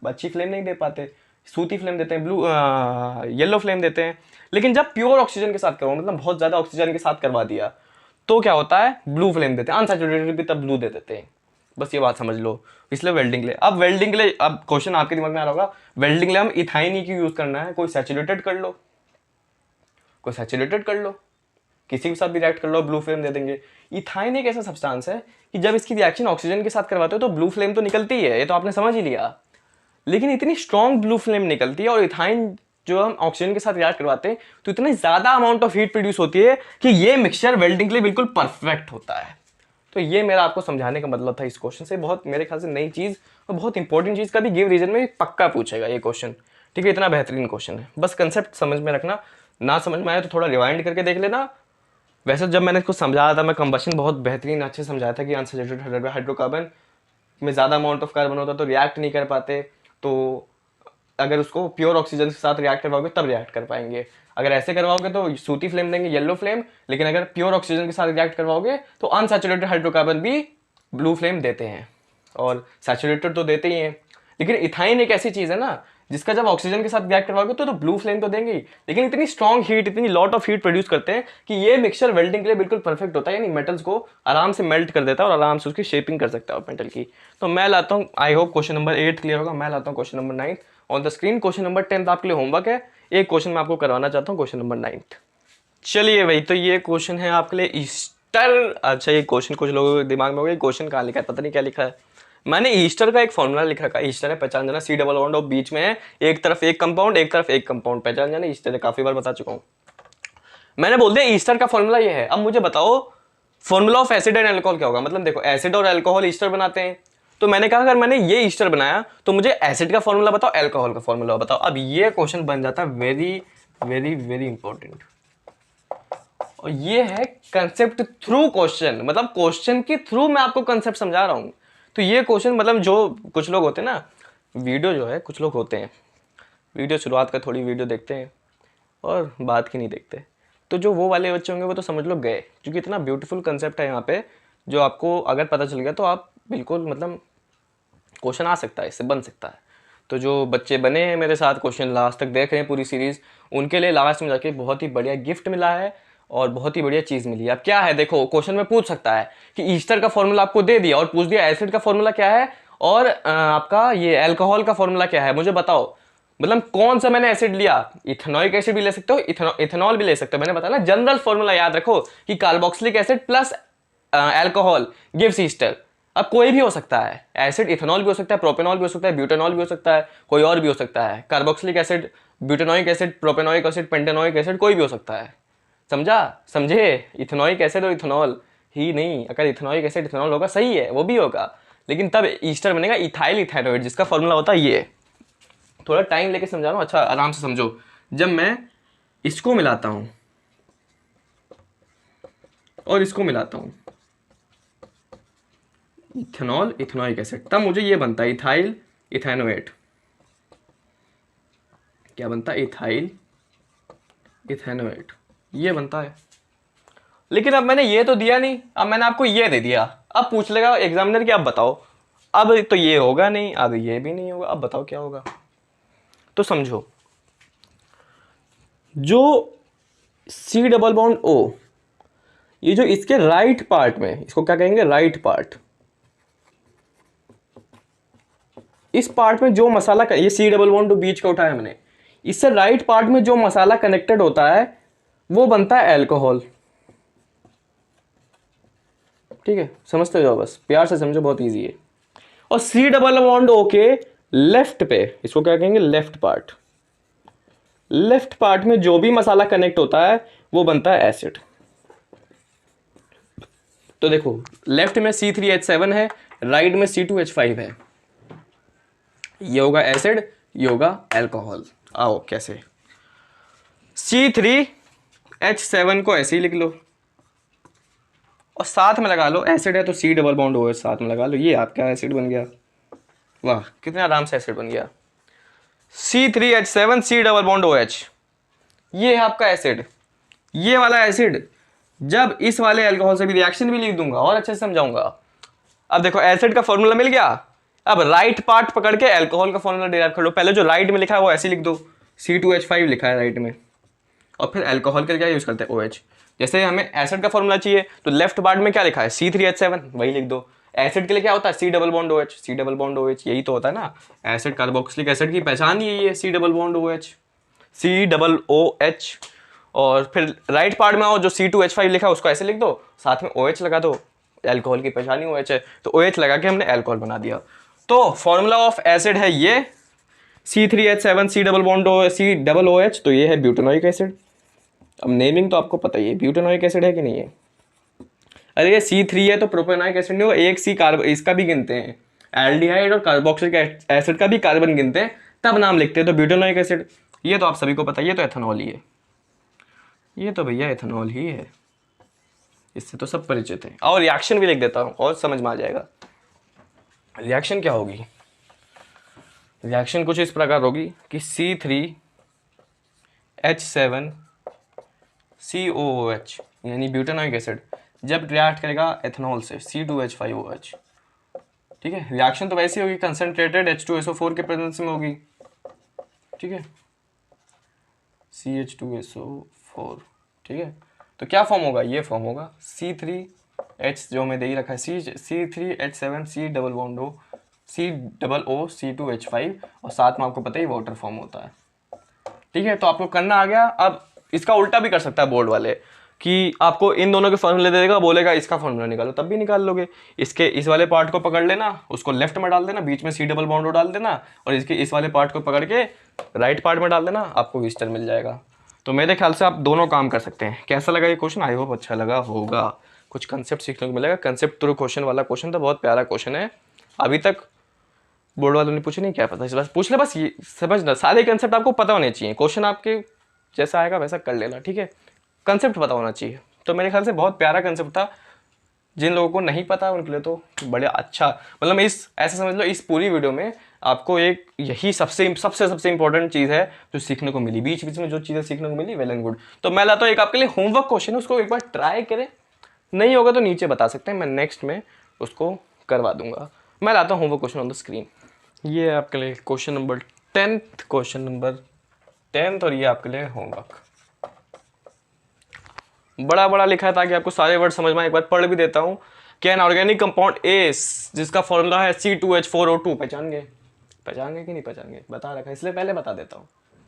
अच्छी फ्लेम नहीं दे पाते, सूती फ्लेम देते हैं, येलो फ्लेम देते हैं। लेकिन जब प्योर ऑक्सीजन के साथ करवाओ, मतलब बहुत ज़्यादा ऑक्सीजन के साथ करवा दिया, तो क्या होता है, ब्लू फ्लेम देते हैं। अनसैचुरेटेड भी तब ब्लू दे देते हैं, बस ये बात समझ लो। इसलिए वेल्डिंग के लिए, अब वेल्डिंग के लिए, अब क्वेश्चन आपके दिमाग में आ रहा होगा, वेल्डिंग के लिए हम इथाइन ही क्यों यूज करना है, कोई सैचुरेटेड कर लो, कोई सैचुरेटेड कर लो, किसी के साथ भी रिएक्ट कर लो, ब्लू फ्लेम दे देंगे। इथाइन एक ऐसा सब्सटेंस है कि जब इसकी रिएक्शन ऑक्सीजन के साथ करवाते हो तो ब्लू फ्लेम तो निकलती है, ये तो आपने समझ ही लिया, लेकिन इतनी स्ट्रॉन्ग ब्लू फ्लेम निकलती है, और इथाइन जो हम ऑक्सीजन के साथ रिएक्ट करवाते हैं तो इतनी ज्यादा अमाउंट ऑफ हीट प्रोड्यूस होती है कि ये मिक्सचर वेल्डिंग के लिए बिल्कुल परफेक्ट होता है। तो ये मेरा आपको समझाने का मतलब था इस क्वेश्चन से। बहुत मेरे ख्याल से नई चीज और बहुत इंपॉर्टेंट चीज का भी गिव रीजन में पक्का पूछेगा ये क्वेश्चन, ठीक है। इतना बेहतरीन क्वेश्चन है, बस कंसेप्ट समझ में रखना, ना समझ में आया तो थोड़ा रिवाइंड करके देख लेना। वैसे जब मैंने इसको समझाया था, मैं कंबशन बहुत बेहतरीन अच्छे समझाया था कि अनसैचुरेटेड हाइड्रोकार्बन में ज़्यादा अमाउंट ऑफ कार्बन होता है तो रिएक्ट नहीं कर पाते, तो अगर उसको प्योर ऑक्सीजन के साथ रिएक्ट करवाओगे तब रिएक्ट कर पाएंगे। अगर ऐसे करवाओगे तो सूती फ्लेम देंगे, येलो फ्लेम, लेकिन अगर प्योर ऑक्सीजन के साथ रिएक्ट करवाओगे तो अनसैचुरेटेड हाइड्रोकार्बन भी ब्लू फ्लेम देते हैं, और सैचुरेटेड तो देते ही हैं। लेकिन इथाइन एक ऐसी चीज़ है ना जिसका जब ऑक्सीजन के साथ रिएक्ट करवाओगे तो ब्लू फ्लेम तो देंगे ही, लेकिन इतनी स्ट्रॉन्ग हीट, इतनी लॉट ऑफ हीट प्रोड्यूस करते हैं कि ये मिक्सचर वेल्डिंग के लिए बिल्कुल परफेक्ट होता है, यानी मेटल्स को आराम से मेल्ट कर देता है और आराम से उसकी शेपिंग कर सकता है मेटल की। तो मैं लाता हूँ, I hope question number 8 clear होगा। मैं लाता हूँ question number 9 on the screen. Question number 10 आपके लिए होमवर्क है, एक क्वेश्चन मैं आपको करवाना चाहता हूँ, क्वेश्चन नंबर 9। चलिए भाई, तो ये क्वेश्चन है आपके लिए ईस्टर। अच्छा, ये क्वेश्चन कुछ लोगों के दिमाग में होगा क्वेश्चन कहाँ लिखा है, पता नहीं क्या लिखा है। मैंने ईस्टर का एक फॉर्मूला लिख रखा है। ईस्टर है, पहचान जाना, सी डबल बॉन्ड और बीच में है एक तरफ एक कंपाउंड, एक तरफ एक कंपाउंड, पहचान जाना। ईस्टर है, काफी बार बता चुका हूं। मैंने बोल दिया ईस्टर का फॉर्मूला ये है। अब मुझे बताओ formula of acid and alcohol क्या होगा। मतलब देखो, एसिड और अल्कोहल ईस्टर बनाते हैं, तो मैंने कहा अगर मैंने ये ईस्टर बनाया तो मुझे एसिड का फॉर्मूला बताओ, अल्कोहल का फॉर्मूला बताओ। अब ये क्वेश्चन बन जाता है वेरी वेरी वेरी इंपॉर्टेंट, और ये है कंसेप्ट थ्रू क्वेश्चन, मतलब क्वेश्चन के थ्रू मैं आपको कंसेप्ट समझा रहा हूं। तो ये क्वेश्चन, मतलब जो कुछ लोग होते हैं ना, वीडियो जो है, कुछ लोग होते हैं वीडियो शुरुआत का थोड़ी वीडियो देखते हैं और बाद की नहीं देखते, तो जो वो वाले बच्चे होंगे वो तो समझ लो गए, क्योंकि इतना ब्यूटीफुल कंसेप्ट है यहाँ पे, जो आपको अगर पता चल गया तो आप बिल्कुल, मतलब क्वेश्चन आ सकता है, इससे बन सकता है। तो जो बच्चे बने हैं मेरे साथ, क्वेश्चन लास्ट तक देख रहे हैं पूरी सीरीज, उनके लिए लास्ट में जाके बहुत ही बढ़िया गिफ्ट मिला है और बहुत ही बढ़िया चीज़ मिली है। अब क्या है, देखो क्वेश्चन में पूछ सकता है कि ईस्टर का फॉर्मूला आपको दे दिया और पूछ दिया एसिड का फॉर्मूला क्या है और आपका ये अल्कोहल का फॉर्मूला क्या है, मुझे बताओ। मतलब कौन सा मैंने एसिड लिया, इथेनॉइक एसिड भी ले सकते हो, इथेनॉल भी ले सकते हो। मैंने बताया ना, जनरल फॉर्मूला याद रखो कि carboxylic acid plus alcohol gives Easter. अब कोई भी हो सकता है, एसिड इथेनॉल भी हो सकता है, प्रोपेनॉल भी हो सकता है, ब्यूटेनॉल भी हो सकता है, कोई और भी हो सकता है। Carboxylic acid, butanoic acid, propanoic acid, pentanoic acid, कोई भी हो सकता है। समझा, समझे। इथेनॉइक एसिड और इथेनॉल ही नहीं, अगर इथेनॉइक एसिड इथेनॉल होगा सही है, वो भी होगा, लेकिन तब ईस्टर बनेगा इथाइल इथेनोइड, जिसका फॉर्मूला होता है ये। थोड़ा टाइम लेके समझा रहा हूँ, अच्छा आराम से समझो। जब मैं इसको मिलाता हूँ और इसको मिलाता हूँ, इथेनॉल इथेनॉइक एसिड, तब मुझे ये बनता है इथाइल इथेनोएट। क्या बनता है, इथाइल इथेनोएट, ये बनता है। लेकिन अब मैंने ये तो दिया नहीं, अब मैंने आपको ये दे दिया। अब पूछ लेगा एग्जामिनर कि आप बताओ, अब तो ये होगा नहीं, अब ये भी नहीं होगा, अब बताओ क्या होगा। तो समझो, जो सी डबल बॉन्ड ओ, ये जो इसके राइट पार्ट में, इसको क्या कहेंगे, राइट पार्ट, इस पार्ट में जो मसाला, ये सी डबल बॉन्ड बीच का उठाया मैंने, इससे राइट पार्ट में जो मसाला कनेक्टेड होता है वो बनता है अल्कोहल। ठीक है, समझते जाओ, बस प्यार से समझो, बहुत इजी है। और सी डबल बॉन्ड ओ के लेफ्ट पे, इसको क्या कहेंगे, लेफ्ट पार्ट, लेफ्ट पार्ट में जो भी मसाला कनेक्ट होता है वो बनता है एसिड। तो देखो, लेफ्ट में C3H7 है, राइट में C2H5 है, ये होगा एसिड, ये होगा अल्कोहल। आओ कैसे, C3H7 को ऐसे ही लिख लो, और साथ में लगा लो एसिड है तो C डबल बॉन्ड OH साथ में लगा लो, ये आपका एसिड बन गया। वाह कितने आराम से एसिड बन गया। C3H7 C double bond OH, ये है आपका एसिड। ये वाला एसिड जब इस वाले अल्कोहल से भी रिएक्शन भी लिख दूंगा और अच्छे से समझाऊंगा। अब देखो एसिड का फॉर्मूला मिल गया, अब राइट पार्ट पकड़ के अल्कोहल का फॉर्मूला डिराइव कर लो। पहले जो राइट में लिखा है वो ऐसे लिख दो, C2H5 लिखा है राइट में, और फिर अल्कोहल का क्या यूज करते हैं OH। जैसे हमें एसिड का फॉर्मूला चाहिए तो लेफ्ट पार्ट में क्या लिखा है C3H7, वही लिख दो। एसिड के लिए क्या होता है C double bond OH, C double bond OH, यही तो होता है ना एसिड, कार्बोक्सिलिक एसिड की पहचान यही है, C double bond OH, C double OH। और फिर राइट पार्ट में आओ, जो C2H5 लिखा है उसको ऐसे लिख दो, साथ में OH लगा दो, अल्कोहल की पहचान ही OH है, तो OH लगा के हमने अल्कोहल बना दिया। तो फॉर्मूला ऑफ एसिड है ये C3H7 C double bond C double OH, तो ये है ब्यूटेनोइक एसिड। अब नेमिंग तो आपको पता ही है, ब्यूटेनोइक एसिड है कि नहीं है। अरे ये C3 है तो प्रोपेनोइक एसिड नहीं हो, एक C कार्बन इसका भी गिनते हैं, एल्डिहाइड और कार्बोक्सिलिक एसिड का भी कार्बन गिनते हैं, तब नाम लिखते हैं, तो ब्यूटेनोइक एसिड। ये तो आप सभी को पता है, ये तो एथेनॉल ही है, ये तो भैया एथेनॉल ही है, इससे तो सब परिचित हैं। और रिएक्शन भी लिख देता हूँ और समझ में आ जाएगा। रिएक्शन क्या होगी, रिएक्शन कुछ इस प्रकार होगी कि C3H7 COOH यानी ब्यूटेनोइक एसिड जब रिएक्ट करेगा एथेनॉल से C2H5OH, ठीक है। रिएक्शन तो वैसी होगी, कंसनट्रेटेड H2SO4 के प्रेजेंस में होगी, ठीक है, CH2SO4, ठीक है। तो क्या फॉर्म होगा, ये फॉर्म होगा C3H जो हमें दे ही रखा है C3H7 C double bond O C double O C2H5, और साथ में आपको पता ही वाटर फॉर्म होता है, ठीक है। तो आपको करना आ गया। अब इसका उल्टा भी कर सकता है बोर्ड वाले कि आपको इन दोनों के फॉर्मूले दे देगा, बोलेगा इसका फॉर्मूला निकालो, तब भी निकाल लोगे। इसके इस वाले पार्ट को पकड़ लेना, उसको लेफ्ट में डाल देना, बीच में C डबल बॉन्ड O डाल देना, और इसके इस वाले पार्ट को पकड़ के राइट पार्ट में डाल देना, आपको विस्टर मिल जाएगा। तो मेरे ख्याल से आप दोनों काम कर सकते हैं। कैसा लगा ये क्वेश्चन, आई होप अच्छा लगा होगा, कुछ कंसेप्ट सीखने को मिलेगा। कंसेप्ट थ्रू क्वेश्चन वाला क्वेश्चन तो बहुत प्यारा क्वेश्चन है, अभी तक बोर्ड वालों ने पूछे नहीं, क्या पता, बस पूछ ले, बस ये समझना, सारे कंसेप्ट आपको पता होने चाहिए। क्वेश्चन आपके जैसा आएगा वैसा कर लेना, ठीक है, कंसेप्ट पता होना चाहिए। तो मेरे ख्याल से बहुत प्यारा कंसेप्ट था, जिन लोगों को नहीं पता उनके लिए तो बड़े अच्छा, मतलब इस ऐसे समझ लो इस पूरी वीडियो में आपको एक यही सबसे इंपॉर्टेंट चीज़ है जो सीखने को मिली। बीच बीच में जो चीज़ें सीखने को मिली, वेल एंड गुड। तो मैं लाता हूँ एक आपके लिए होमवर्क क्वेश्चन है, उसको एक बार ट्राई करें, नहीं होगा तो नीचे बता सकते हैं, मैं नेक्स्ट में उसको करवा दूंगा। मैं लाता हूँ homework question on the screen. ये है आपके लिए क्वेश्चन नंबर 10th, और ये आपके लिए होमवर्क। बड़ा बड़ा लिखा है ताकि आपको सारे वर्ड समझ में आए। एक बार पढ़ भी देता हूँ। कैन ऑर्गेनिक कंपाउंड ए जिसका फॉर्मूला है C2H4O2, पहचान गए कि नहीं पहचान गए, बता रखा है इसलिए पहले बता देता हूँ।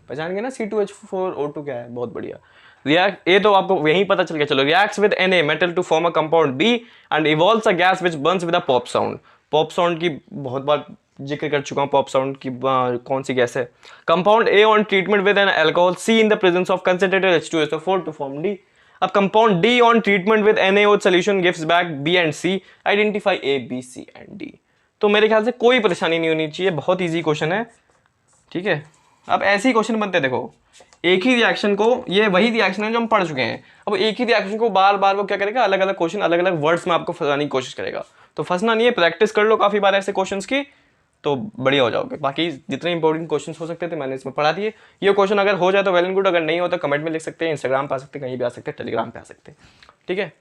पहचान गए ना C2H4O2 क्या है, बहुत बढ़िया। रिएक्ट ए तो आपको यही पता चल गया। चलो, reacts with Na metal to form a compound B and evolves a gas which burns with a pop sound. Pop sound की बहुत बार जिक्र कर चुका हूँ, पॉप साउंड की कौन सी गैस है। Compound A on treatment with an alcohol C in the presence of concentrated H2SO4 to form D। अब compound D on treatment with NaOH solution gives back B and C, identify A B C and D। तो मेरे ख्याल से कोई परेशानी नहीं होनी चाहिए, बहुत इजी क्वेश्चन है, ठीक है। अब ऐसे ही क्वेश्चन बनते हैं, देखो एक ही रिएक्शन को, ये वही रिएक्शन है जो हम पढ़ चुके हैं, अब एक ही रिएक्शन को बार बार वो क्या करेगा, अलग अलग क्वेश्चन अलग अलग वर्ड्स में आपको फंसाने की कोशिश करेगा। तो फंसना नहीं है, प्रैक्टिस कर लो काफी बार ऐसे क्वेश्चंस की, तो बढ़िया हो जाओगे। बाकी जितने इंपॉर्टेंट क्वेश्चंस हो सकते थे मैंने इसमें पढ़ा दिए। ये क्वेश्चन अगर हो जाए तो वेल एंड गुड, अगर नहीं हो तो कमेंट में लिख सकते हैं, इंस्टाग्राम पे आ सकते हैं, कहीं भी आ सकते हैं, टेलीग्राम पे आ सकते हैं, ठीक है।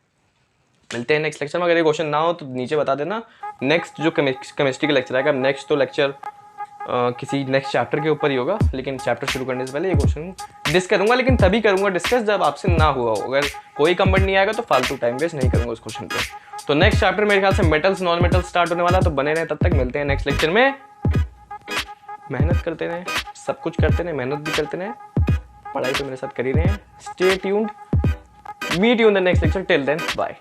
मिलते हैं नेक्स्ट लेक्चर में। अगर ये क्वेश्चन ना हो तो नीचे बता देना। नेक्स्ट जो केमिस्ट्री का लेक्चर आएगा, नेक्स्ट तो लेक्चर किसी नेक्स्ट चैप्टर के ऊपर ही होगा, लेकिन चैप्टर शुरू करने से पहले ये क्वेश्चन डिस्कस करूंगा, लेकिन तभी करूंगा डिस्कस जब आपसे ना हुआ हो। अगर कोई कमेंट नहीं आएगा तो फालतू टाइम वेस्ट नहीं करूंगा उस क्वेश्चन पे। तो नेक्स्ट चैप्टर मेरे ख्याल से मेटल्स नॉन मेटल्स स्टार्ट होने वाला, तो बने रहे, तब तक मिलते हैं नेक्स्ट लेक्चर में। मेहनत करते रहें, सब कुछ करते रहें, मेहनत भी करते रहें, पढ़ाई तो मेरे साथ कर ही रहे हैं। Stay tuned, meet you in the next lecture, till then bye.